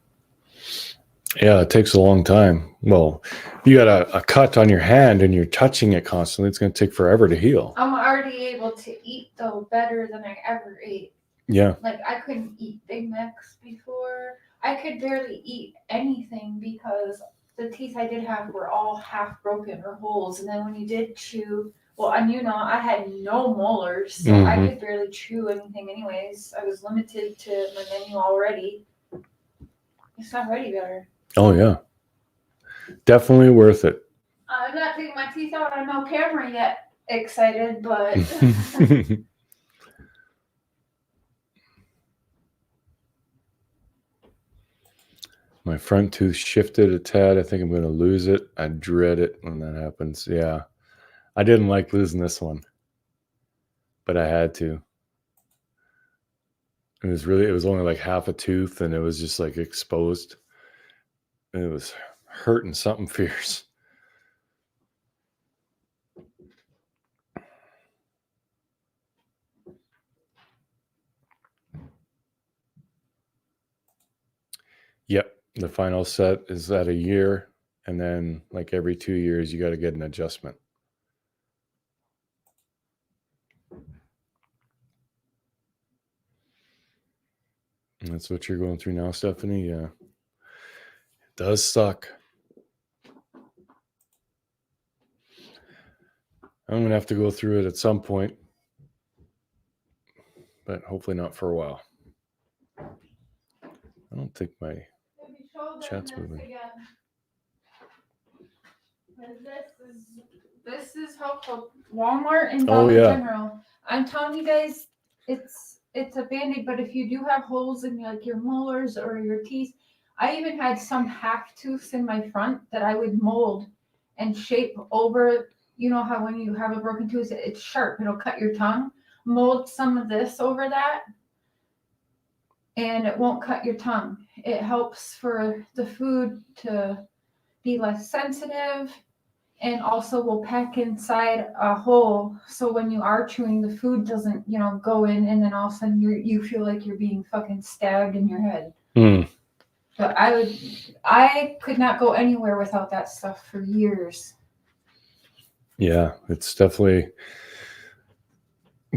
A: Yeah, it takes a long time. Well, if you got a cut on your hand and you're touching it constantly, it's going to take forever to heal.
B: I'm already able to eat though better than I ever ate.
A: Yeah.
B: Like I couldn't eat Big Macs before. I could barely eat anything because the teeth I did have were all half broken or holes. And then when you did chew, well, and I had no molars, so I could barely chew anything anyways. I was limited to my menu already. It's already better.
A: Oh, yeah. Definitely worth it.
B: I'm not taking my teeth out on no camera yet. Excited, but...
A: My front tooth shifted a tad. I think I'm going to lose it. I dread it when that happens. Yeah. I didn't like losing this one, but I had to. It was only like half a tooth, and it was just like exposed. And it was hurting something fierce. Yep. The final set is at a year. And then like every 2 years, you got to get an adjustment. And that's what you're going through now, Stephanie. Yeah. It does suck. I'm going to have to go through it at some point, but hopefully not for a while. I don't think my chat's moving.
B: This is helpful. Walmart and
A: Oh,
B: Dollar
A: yeah.
B: General. I'm telling you guys, it's a Band-Aid, but if you do have holes in like your molars or your teeth, I even had some hack tooths in my front that I would mold and shape over. You know how when you have a broken tooth, it's sharp, it'll cut your tongue. Mold some of this over that, and it won't cut your tongue. It helps for the food to be less sensitive, and also will pack inside a hole, so when you are chewing, the food doesn't, go in, and then all of a sudden you feel like you're being fucking stabbed in your head. But I could not go anywhere without that stuff for years.
A: Yeah, it's definitely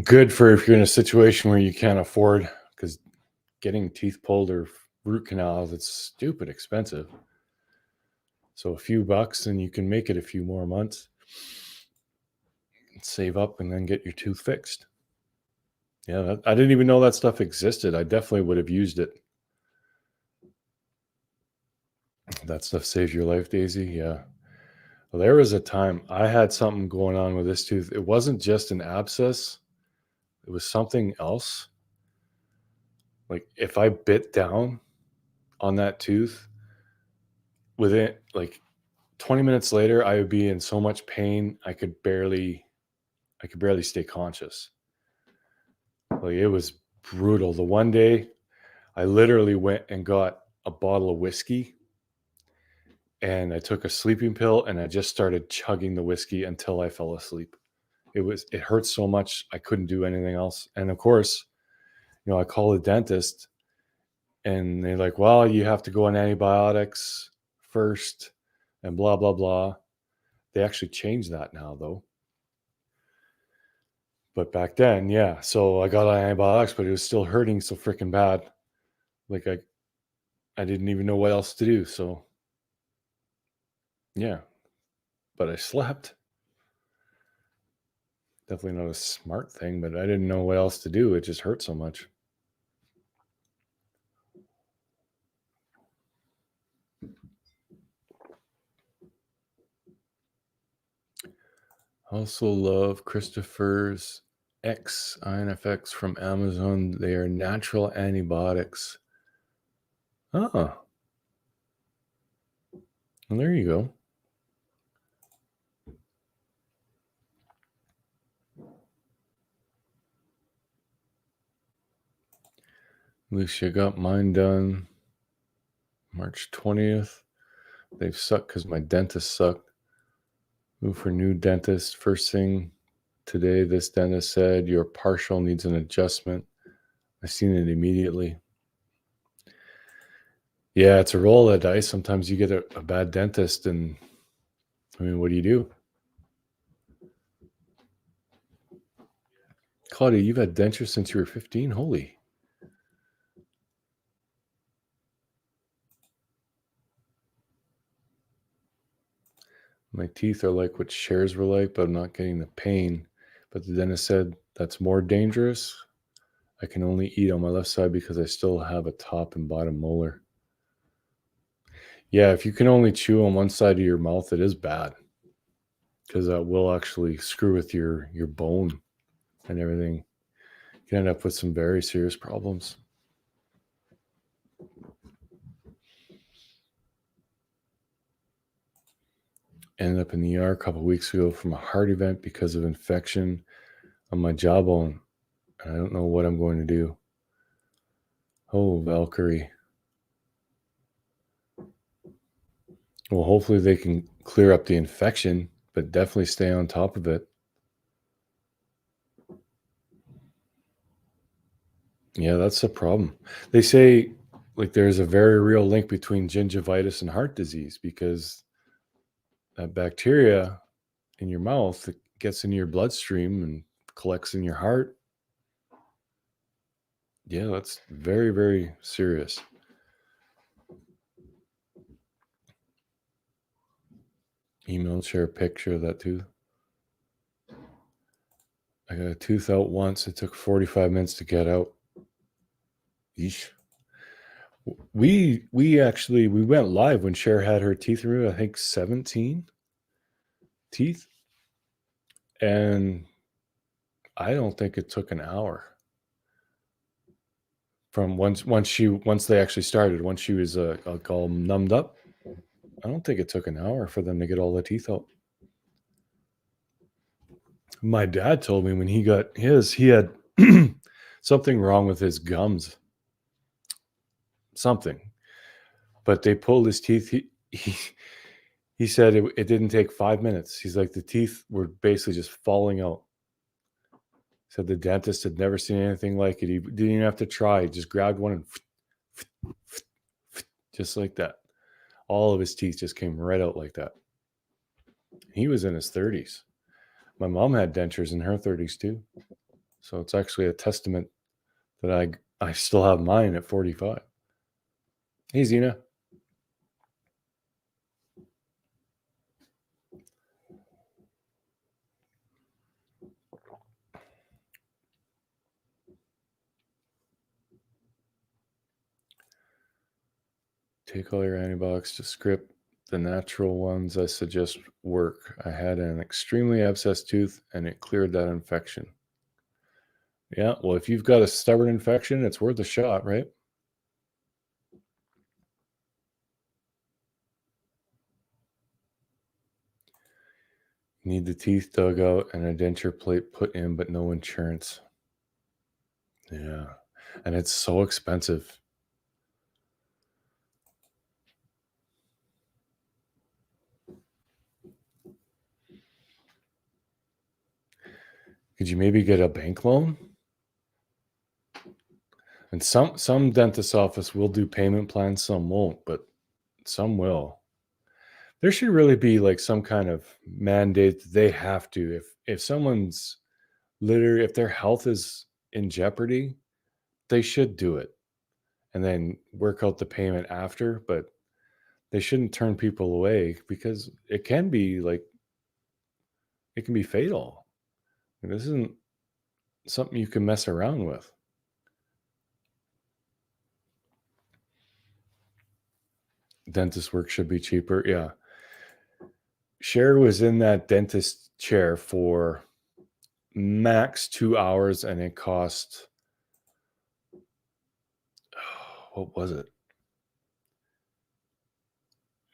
A: good for if you're in a situation where you can't afford, because getting teeth pulled or root canals, it's stupid expensive. So a few bucks and you can make it a few more months, save up, and then get your tooth fixed. Yeah, I didn't even know that stuff existed. I definitely would have used it. That stuff saves your life, Daisy. Yeah. Well, there was a time I had something going on with this tooth. It wasn't just an abscess. It was something else. Like if I bit down on that tooth, within like 20 minutes later, I would be in so much pain I could barely stay conscious. Like it was brutal. The one day I literally went and got a bottle of whiskey, and I took a sleeping pill, and I just started chugging the whiskey until I fell asleep. It hurt so much I couldn't do anything else. And of course, I call the dentist, and they're like, well, you have to go on antibiotics first and blah, blah, blah. They actually changed that now, though. But back then, yeah. So I got on antibiotics, but it was still hurting so freaking bad. Like I didn't even know what else to do. So yeah. But I slept. Definitely not a smart thing, but I didn't know what else to do. It just hurt so much. Also love Christopher's X INFX from Amazon. They are natural antibiotics. Oh. Well, there you go. Lucia got mine done March 20th. They've sucked because my dentist sucked. Move for new dentist. First thing today, this dentist said your partial needs an adjustment. I seen it immediately. Yeah, it's a roll of the dice. Sometimes you get a bad dentist, and I mean, what do you do? Claudia, you've had dentures since you were 15? Holy. My teeth are like what Cher's were like, but I'm not getting the pain. But the dentist said that's more dangerous. I can only eat on my left side because I still have a top and bottom molar. Yeah, if you can only chew on one side of your mouth, it is bad, because that will actually screw with your bone and everything. You can end up with some very serious problems. Ended up in the ER a couple of weeks ago from a heart event because of infection on my jawbone. And I don't know what I'm going to do. Oh, Valkyrie. Well, hopefully they can clear up the infection, but definitely stay on top of it. Yeah, that's the problem. They say like there's a very real link between gingivitis and heart disease, because that bacteria in your mouth, it gets into your bloodstream and collects in your heart. Yeah, that's very, very serious. Email, share a picture of that too. I got a tooth out once. It took 45 minutes to get out. Yeesh. We went live when Cher had her teeth removed. I think 17 teeth, and I don't think it took an hour from once they actually started. Once she was like all numbed up, I don't think it took an hour for them to get all the teeth out. My dad told me when he got his, he had something wrong with his gums, something. But they pulled his teeth. He said it didn't take 5 minutes. He's like, the teeth were basically just falling out. Said the dentist had never seen anything like it. He didn't even have to try. He just grabbed one and just like that. All of his teeth just came right out like that. He was in his 30s. My mom had dentures in her 30s too. So it's actually a testament that I still have mine at 45. Hey, Zena. Take all your antibiotics to script. The natural ones I suggest work. I had an extremely abscessed tooth and it cleared that infection. Yeah, well, if you've got a stubborn infection, it's worth a shot, right? Need the teeth dug out and a denture plate put in, but no insurance. Yeah, and it's so expensive. Could you maybe get a bank loan? And some dentist office will do payment plans, some won't, but some will. There should really be like some kind of mandate that they have to. If someone's literally, if their health is in jeopardy, they should do it and then work out the payment after. But they shouldn't turn people away because it can be fatal. This isn't something you can mess around with. Dentist work should be cheaper. Yeah. Cher was in that dentist chair for max 2 hours and it cost, what was it?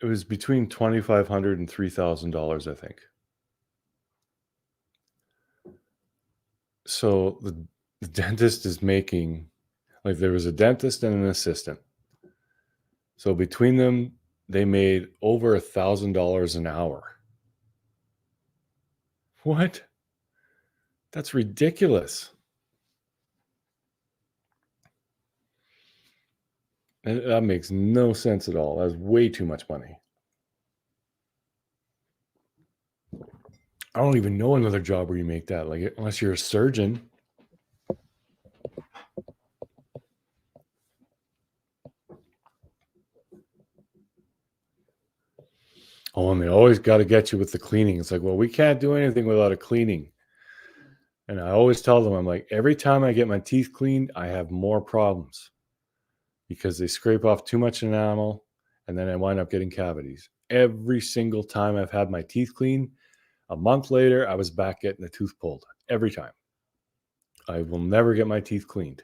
A: It was between $2,500 and $3,000, I think. So the dentist is making, like, there was a dentist and an assistant. So between them, they made over $1,000 an hour. What? That's ridiculous. That makes no sense at all. That's way too much money. I don't even know another job where you make that, like, unless you're a surgeon. Oh, and they always got to get you with the cleaning. It's like, well, we can't do anything without a cleaning. And I always tell them, I'm like, every time I get my teeth cleaned, I have more problems because they scrape off too much enamel and then I wind up getting cavities. Every single time I've had my teeth cleaned, a month later, I was back getting the tooth pulled. Every time. I will never get my teeth cleaned.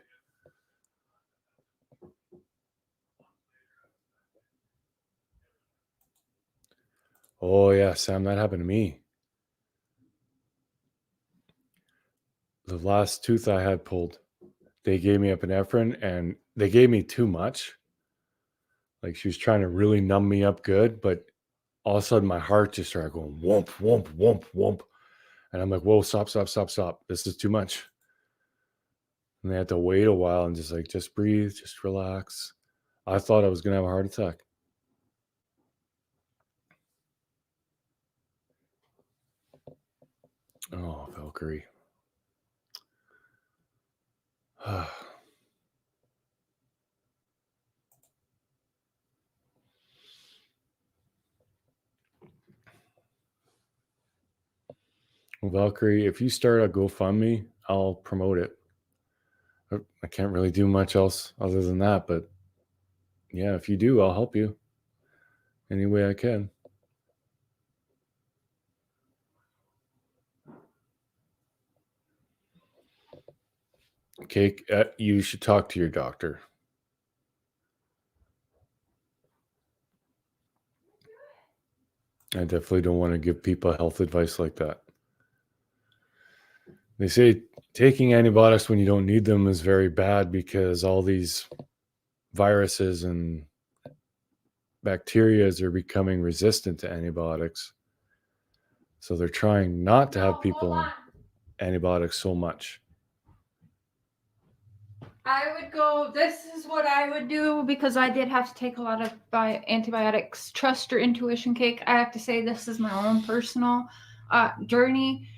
A: Oh, yeah, Sam, that happened to me. The last tooth I had pulled, they gave me epinephrine and they gave me too much. Like she was trying to really numb me up good, but all of a sudden my heart just started going whoomp, whoomp, whoomp, whoomp. And I'm like, whoa, stop, stop, stop, stop. This is too much. And they had to wait a while and just breathe, just relax. I thought I was going to have a heart attack. Oh, Valkyrie. Valkyrie, if you start a GoFundMe, I'll promote it. I can't really do much else other than that, but yeah, if you do, I'll help you any way I can. Okay, you should talk to your doctor. I definitely don't want to give people health advice like that. They say taking antibiotics when you don't need them is very bad because all these viruses and bacteria are becoming resistant to antibiotics. So they're trying not to have people on antibiotics so much.
B: I would go, this is what I would do because I did have to take a lot of antibiotics. Trust your intuition, Cake. I have to say this is my own personal journey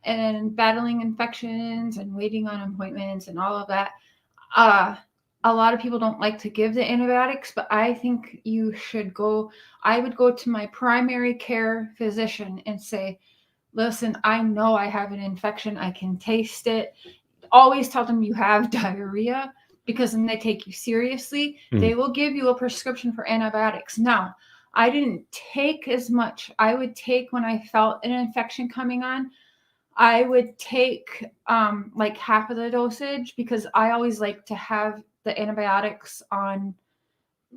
B: and battling infections and waiting on appointments and all of that. A lot of people don't like to give the antibiotics, but I think you should go. I would go to my primary care physician and say, listen, I know I have an infection. I can taste it. Always tell them you have diarrhea because then they take you seriously. They will give you a prescription for antibiotics. Now, I didn't take as much. I would take when I felt an infection coming on. I would take like half of the dosage because I always like to have the antibiotics on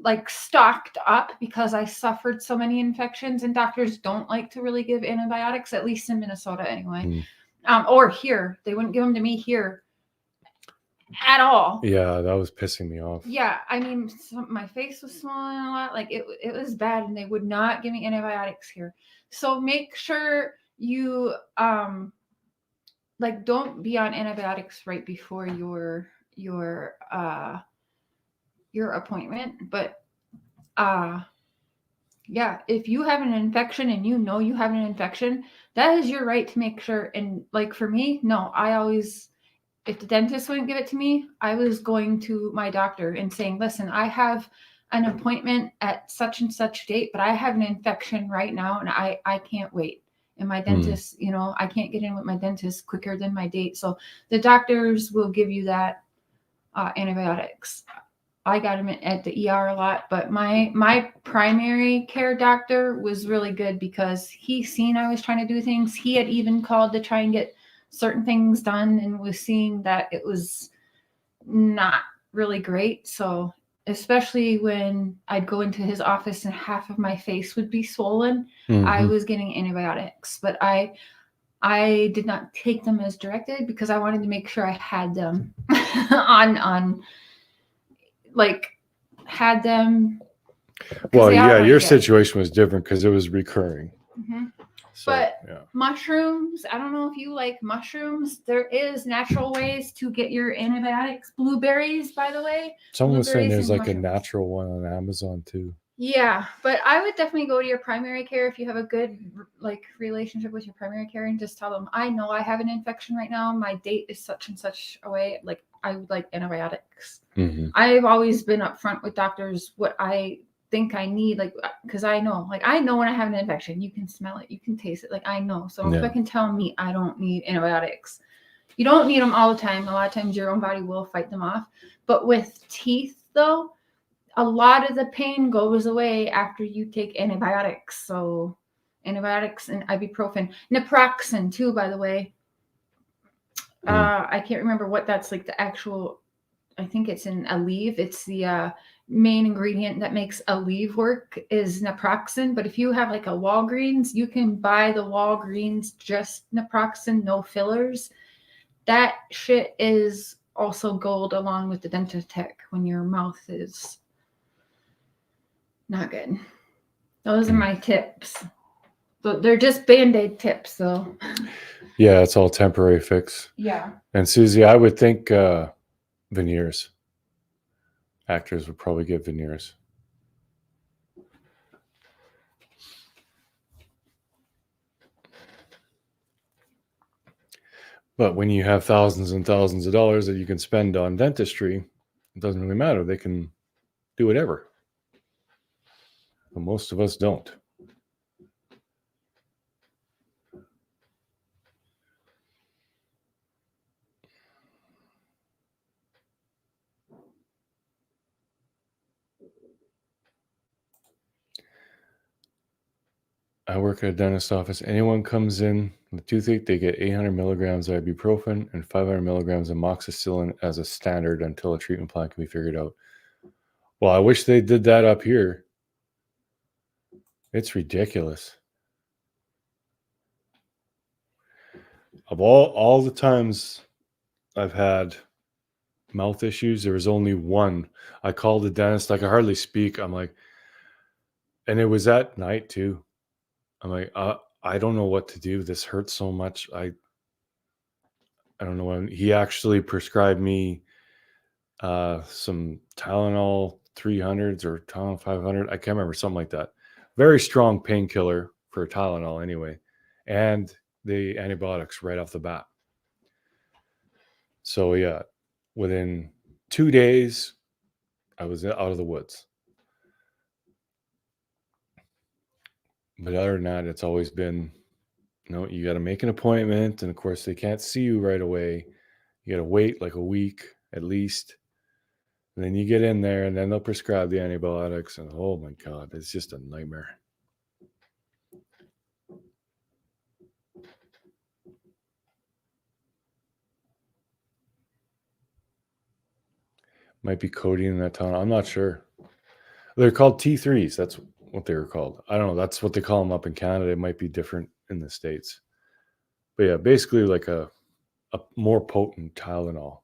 B: like stocked up because I suffered so many infections and doctors don't like to really give antibiotics, at least in Minnesota anyway. Or here. They wouldn't give them to me here at all.
A: Yeah, that was pissing me off.
B: Yeah, I mean, my face was swollen a lot. Like it was bad and they would not give me antibiotics here. So make sure you like don't be on antibiotics right before your appointment, but yeah, if you have an infection and you know you have an infection, that is your right to make sure. And like for me, no, I always, if the dentist wouldn't give it to me, I was going to my doctor and saying, listen, I have an appointment at such and such date, but I have an infection right now and I can't wait. And my dentist, you know, I can't get in with my dentist quicker than my date. So the doctors will give you that antibiotics. I got him at the ER a lot, but my primary care doctor was really good because he seen I was trying to do things. He had even called to try and get certain things done and was seeing that it was not really great. So especially when I'd go into his office and half of my face would be swollen, I was getting antibiotics, but I did not take them as directed because I wanted to make sure I had them on like had them.
A: Well, yeah, your situation was different because it was recurring. So,
B: but
A: yeah.
B: Mushrooms, I don't know if you like mushrooms. There is natural ways to get your antibiotics. Blueberries, by the way.
A: Someone was saying there's like a natural one on Amazon too.
B: Yeah, but I would definitely go to your primary care if you have a good like relationship with your primary care and just tell them, I know I have an infection right now. My date is such and such away. Like I would like antibiotics. I've always been upfront with doctors what I think I need, like because I know when I have an infection. You can smell it, you can taste it. Like I know. So if I can tell me I don't need antibiotics. You don't need them all the time. A lot of times your own body will fight them off. But with teeth though, a lot of the pain goes away after you take antibiotics. So antibiotics and ibuprofen, naproxen too, by the way. I can't remember what that's like the actual, I think it's in Aleve. It's the main ingredient that makes Aleve work is naproxen. But if you have like a Walgreens, you can buy the Walgreens just naproxen, no fillers. That shit is also gold along with the Dentotech when your mouth is not good. Those are my tips. But they're just Band-Aid tips, though.
A: Yeah, it's all temporary fix.
B: Yeah.
A: And Susie, I would think veneers. Actors would probably get veneers. But when you have thousands and thousands of dollars that you can spend on dentistry, it doesn't really matter. They can do whatever. But most of us don't. I work at a dentist office. Anyone comes in with toothache, they get 800 milligrams of ibuprofen and 500 milligrams of amoxicillin as a standard until a treatment plan can be figured out. Well, I wish they did that up here. It's ridiculous. Of all the times I've had mouth issues, there was only one. I called the dentist. I could hardly speak. I'm like, and it was at night too. I'm like, I don't know what to do. This hurts so much. I don't know when he actually prescribed me some Tylenol 300s or Tylenol 500. I can't remember, something like that. Very strong painkiller for Tylenol anyway, and the antibiotics right off the bat. So yeah, within 2 days, I was out of the woods. But other than that, it's always been, you got to make an appointment, and of course they can't see you right away. You got to wait like a week at least. And then you get in there, and then they'll prescribe the antibiotics, and oh my God, it's just a nightmare. Might be codeine in that town. I'm not sure. They're called T3s. That's what they were called. I don't know. That's what they call them up in Canada. It might be different in the States. But yeah, basically like a more potent Tylenol.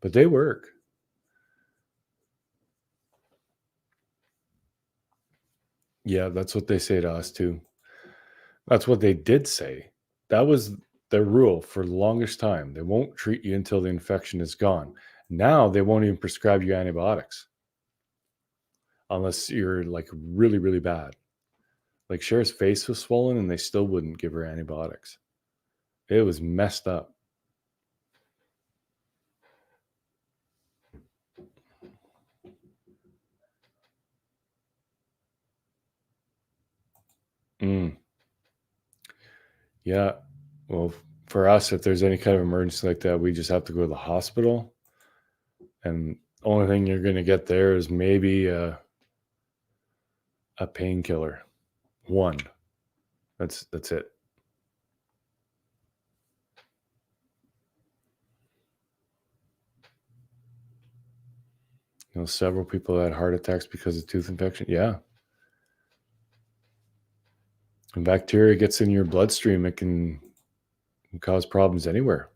A: But they work. Yeah, that's what they say to us too. That's what they did say. That was their rule for the longest time. They won't treat you until the infection is gone. Now they won't even prescribe you antibiotics unless you're like really, really bad. Like Cher's face was swollen and they still wouldn't give her antibiotics. It was messed up. Mm. Yeah. Well, for us, if there's any kind of emergency like that, we just have to go to the hospital. And the only thing you're going to get there is maybe a painkiller. One. That's it. Several people had heart attacks because of tooth infection. Yeah. When bacteria gets in your bloodstream, it can cause problems anywhere.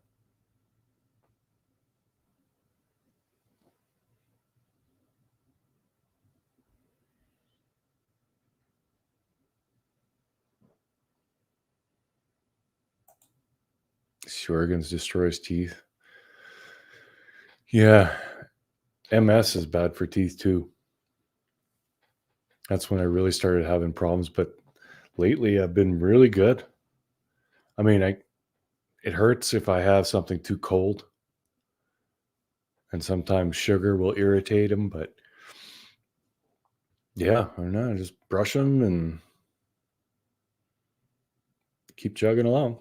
A: Sjorgens destroys teeth. Yeah. MS is bad for teeth too. That's when I really started having problems. But lately, I've been really good. I mean, it hurts if I have something too cold. And sometimes sugar will irritate them. But yeah, I don't know. Just brush them and keep chugging along.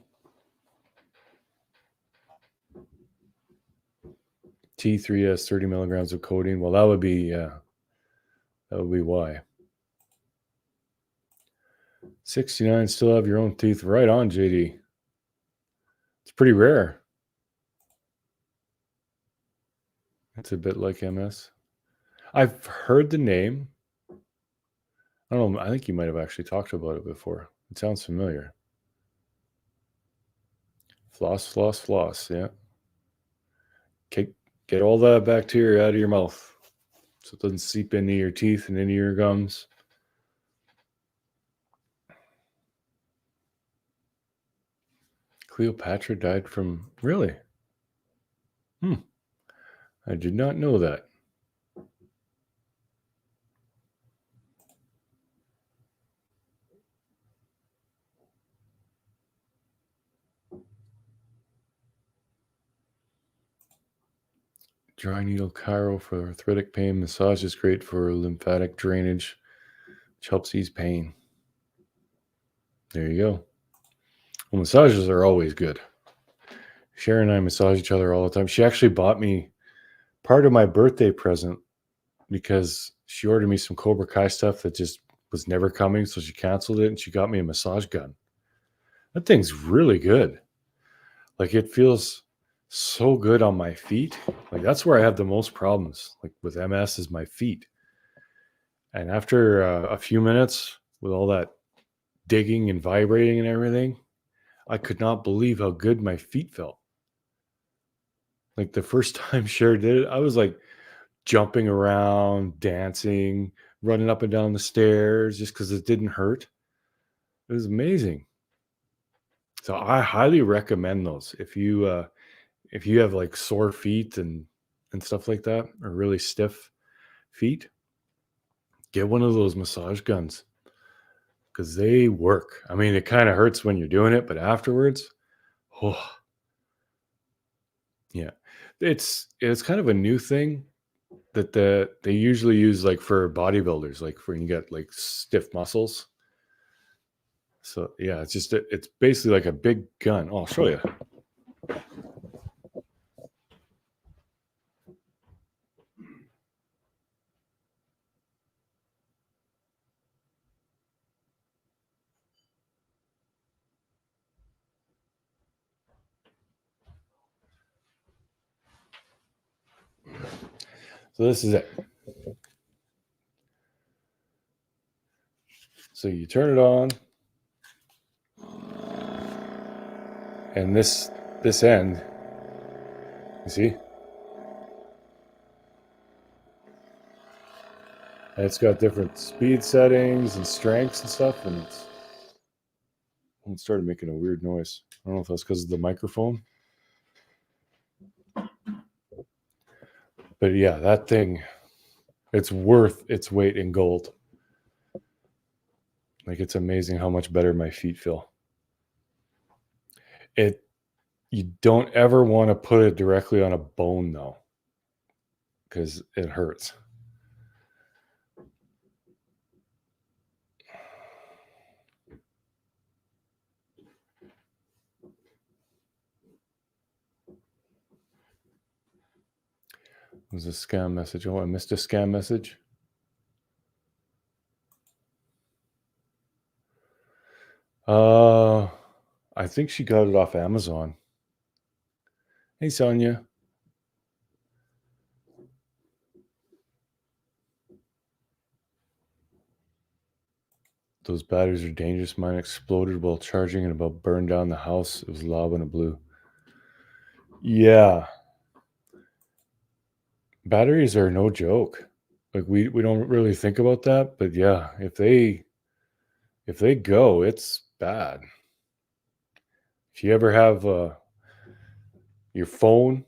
A: T3 has 30 milligrams of codeine. Well, that would be why. 69, still have your own teeth. Right on, JD. It's pretty rare. It's a bit like MS. I've heard the name. I don't know. I think you might have actually talked about it before. It sounds familiar. Floss, floss, floss. Yeah. Get all that bacteria out of your mouth so it doesn't seep into your teeth and into your gums. Cleopatra died from... Really? I did not know that. Dry needle chiro for arthritic pain. Massage is great for lymphatic drainage, which helps ease pain. There you go. Well, massages are always good. Cher and I massage each other all the time. She actually bought me part of my birthday present because she ordered me some Cobra Kai stuff that just was never coming, so she canceled it and she got me a massage gun. That thing's really good. Like, it feels so good on my feet. Like, that's where I have the most problems, like with MS, is my feet. And after a few minutes with all that digging and vibrating and everything, I could not believe how good my feet felt. Like, the first time Cher did it, I was like jumping around, dancing, running up and down the stairs just because it didn't hurt. It was amazing. So I highly recommend those if you have like sore feet and stuff like that, or really stiff feet. Get one of those massage guns because they work. I mean, it kind of hurts when you're doing it, but afterwards, oh yeah, it's kind of a new thing that they usually use like for bodybuilders, like for when you got like stiff muscles. So yeah, it's basically like a big gun. Oh, I'll show you. So this is it. So you turn it on, and this end, you see, and it's got different speed settings and strengths and stuff, and it started making a weird noise. I don't know if that's because of the microphone, but yeah, that thing, it's worth its weight in gold. Like, it's amazing how much better my feet feel. You don't ever want to put it directly on a bone though, because it hurts. It was a scam message. Oh, I missed a scam message. I think she got it off Amazon. Hey, Sonia. Those batteries are dangerous. Mine exploded while charging and about burned down the house. It was lava and it blew. Yeah. Batteries are no joke. Like, we don't really think about that, but yeah, if they go, it's bad. If you ever have your phone,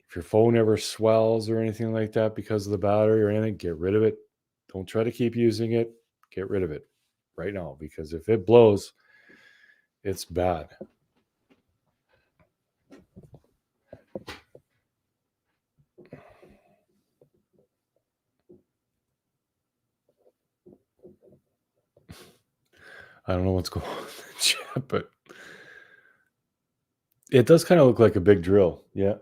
A: if your phone ever swells or anything like that because of the battery or anything, get rid of it. Don't try to keep using it. Get rid of it right now, because if it blows, it's bad. I don't know what's going on in the chat, but it does kind of look like a big drill. Yeah.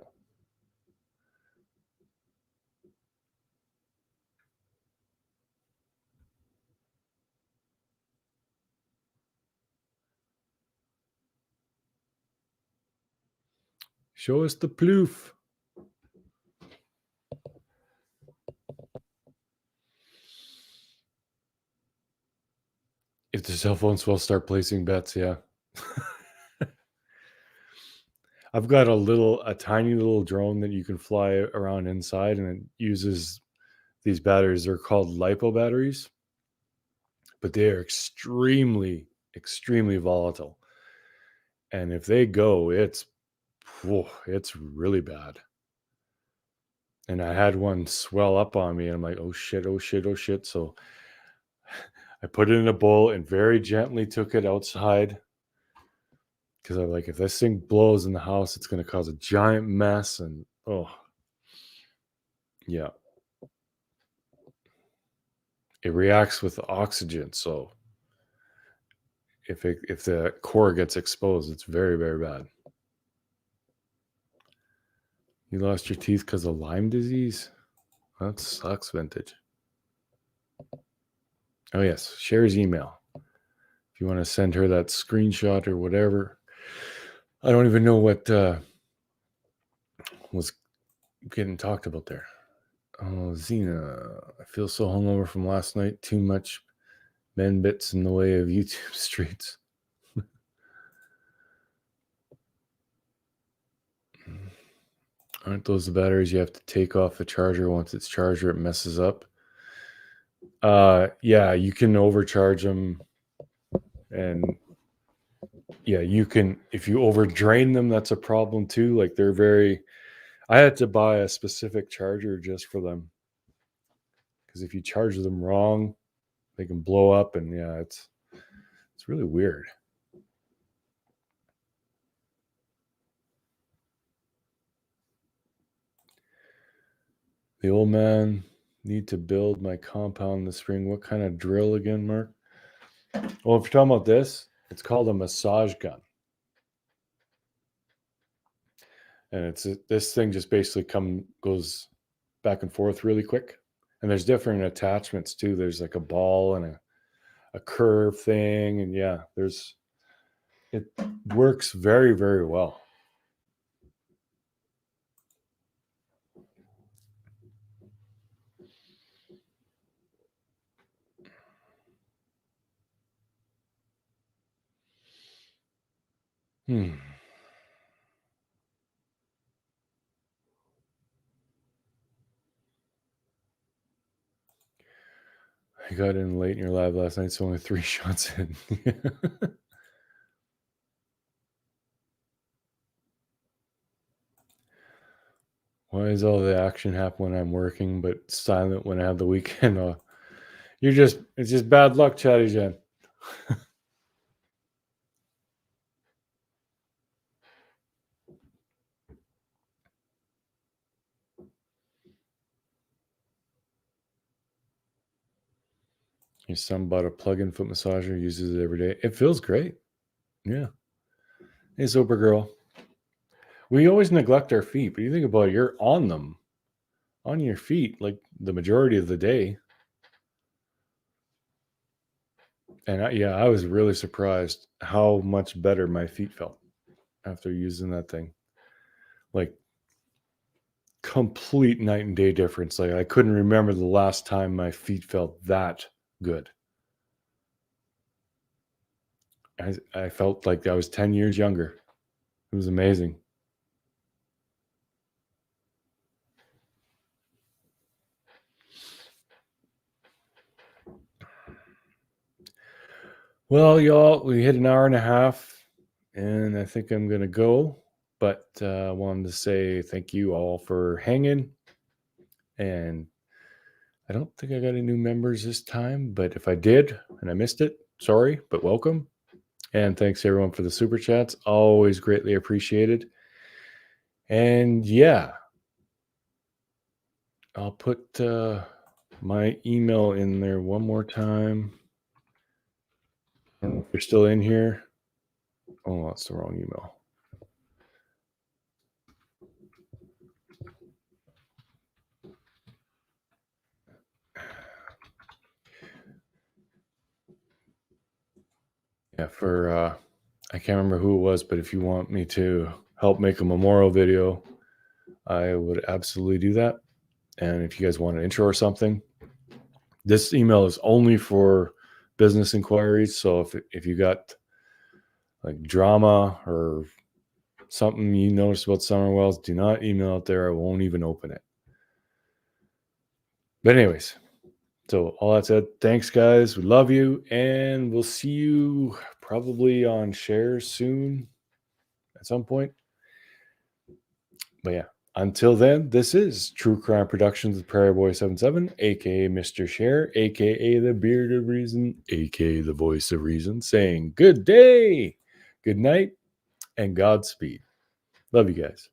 A: Show us the proof. If the cell phones will start placing bets, yeah. I've got a tiny little drone that you can fly around inside, and it uses these batteries. They're called lipo batteries, but they are extremely, extremely volatile. And if they go, it's really bad. And I had one swell up on me, and I'm like, oh shit, oh shit, oh shit. So I put it in a bowl and very gently took it outside, because I'm like, if this thing blows in the house, it's going to cause a giant mess. And oh, yeah, it reacts with the oxygen. So if the core gets exposed, it's very, very bad. You lost your teeth because of Lyme disease? That sucks, vintage. Oh, yes. Cher's email. If you want to send her that screenshot or whatever. I don't even know what was getting talked about there. Oh, Xena. I feel so hungover from last night. Too much men bits in the way of YouTube streets. Aren't those the batteries you have to take off the charger once it's charged or it messes up? Yeah, you can overcharge them, and yeah, you can, if you over drain them, that's a problem too. Like I had to buy a specific charger just for them, because if you charge them wrong, they can blow up, and yeah, it's really weird. The old man need to build my compound this spring. What kind of drill again, Mark? Well, if you're talking about this, it's called a massage gun. And this thing just basically goes back and forth really quick. And there's different attachments too. There's like a ball and a curve thing. And yeah, it works very, very well. I got in late in your live last night, so only 3 shots in. Why is all the action happen when I'm working, but silent when I have the weekend off? It's just bad luck, Chatty Jen. Your son bought a plug-in foot massager, uses it every day. It feels great. Yeah. Hey, sober girl. We always neglect our feet, but you think about it, you're on them, on your feet, like the majority of the day. And I was really surprised how much better my feet felt after using that thing. Like, complete night and day difference. Like, I couldn't remember the last time my feet felt that good. I felt like I was 10 years younger. It was amazing. Well, y'all, we hit an hour and a half, and I think I'm going to go. But I wanted to say thank you all for hanging. And I don't think I got any new members this time, but if I did and I missed it, sorry, but welcome. And thanks everyone for the super chats. Always greatly appreciated. And yeah, I'll put my email in there one more time. I don't know if you're still in here. Oh, that's the wrong email. Yeah, I can't remember who it was, but if you want me to help make a memorial video, I would absolutely do that. And if you guys want an intro or something, this email is only for business inquiries. So if you got like drama or something you noticed about Summer Wells, do not email it there. I won't even open it. But anyways, so all that said, thanks guys. We love you. And we'll see you probably on Cher soon at some point. But yeah, until then, this is True Crime Productions with Prairie Boy 77, aka Mr. Cher, aka the Beard of Reason, aka the Voice of Reason, saying good day, good night, and Godspeed. Love you guys.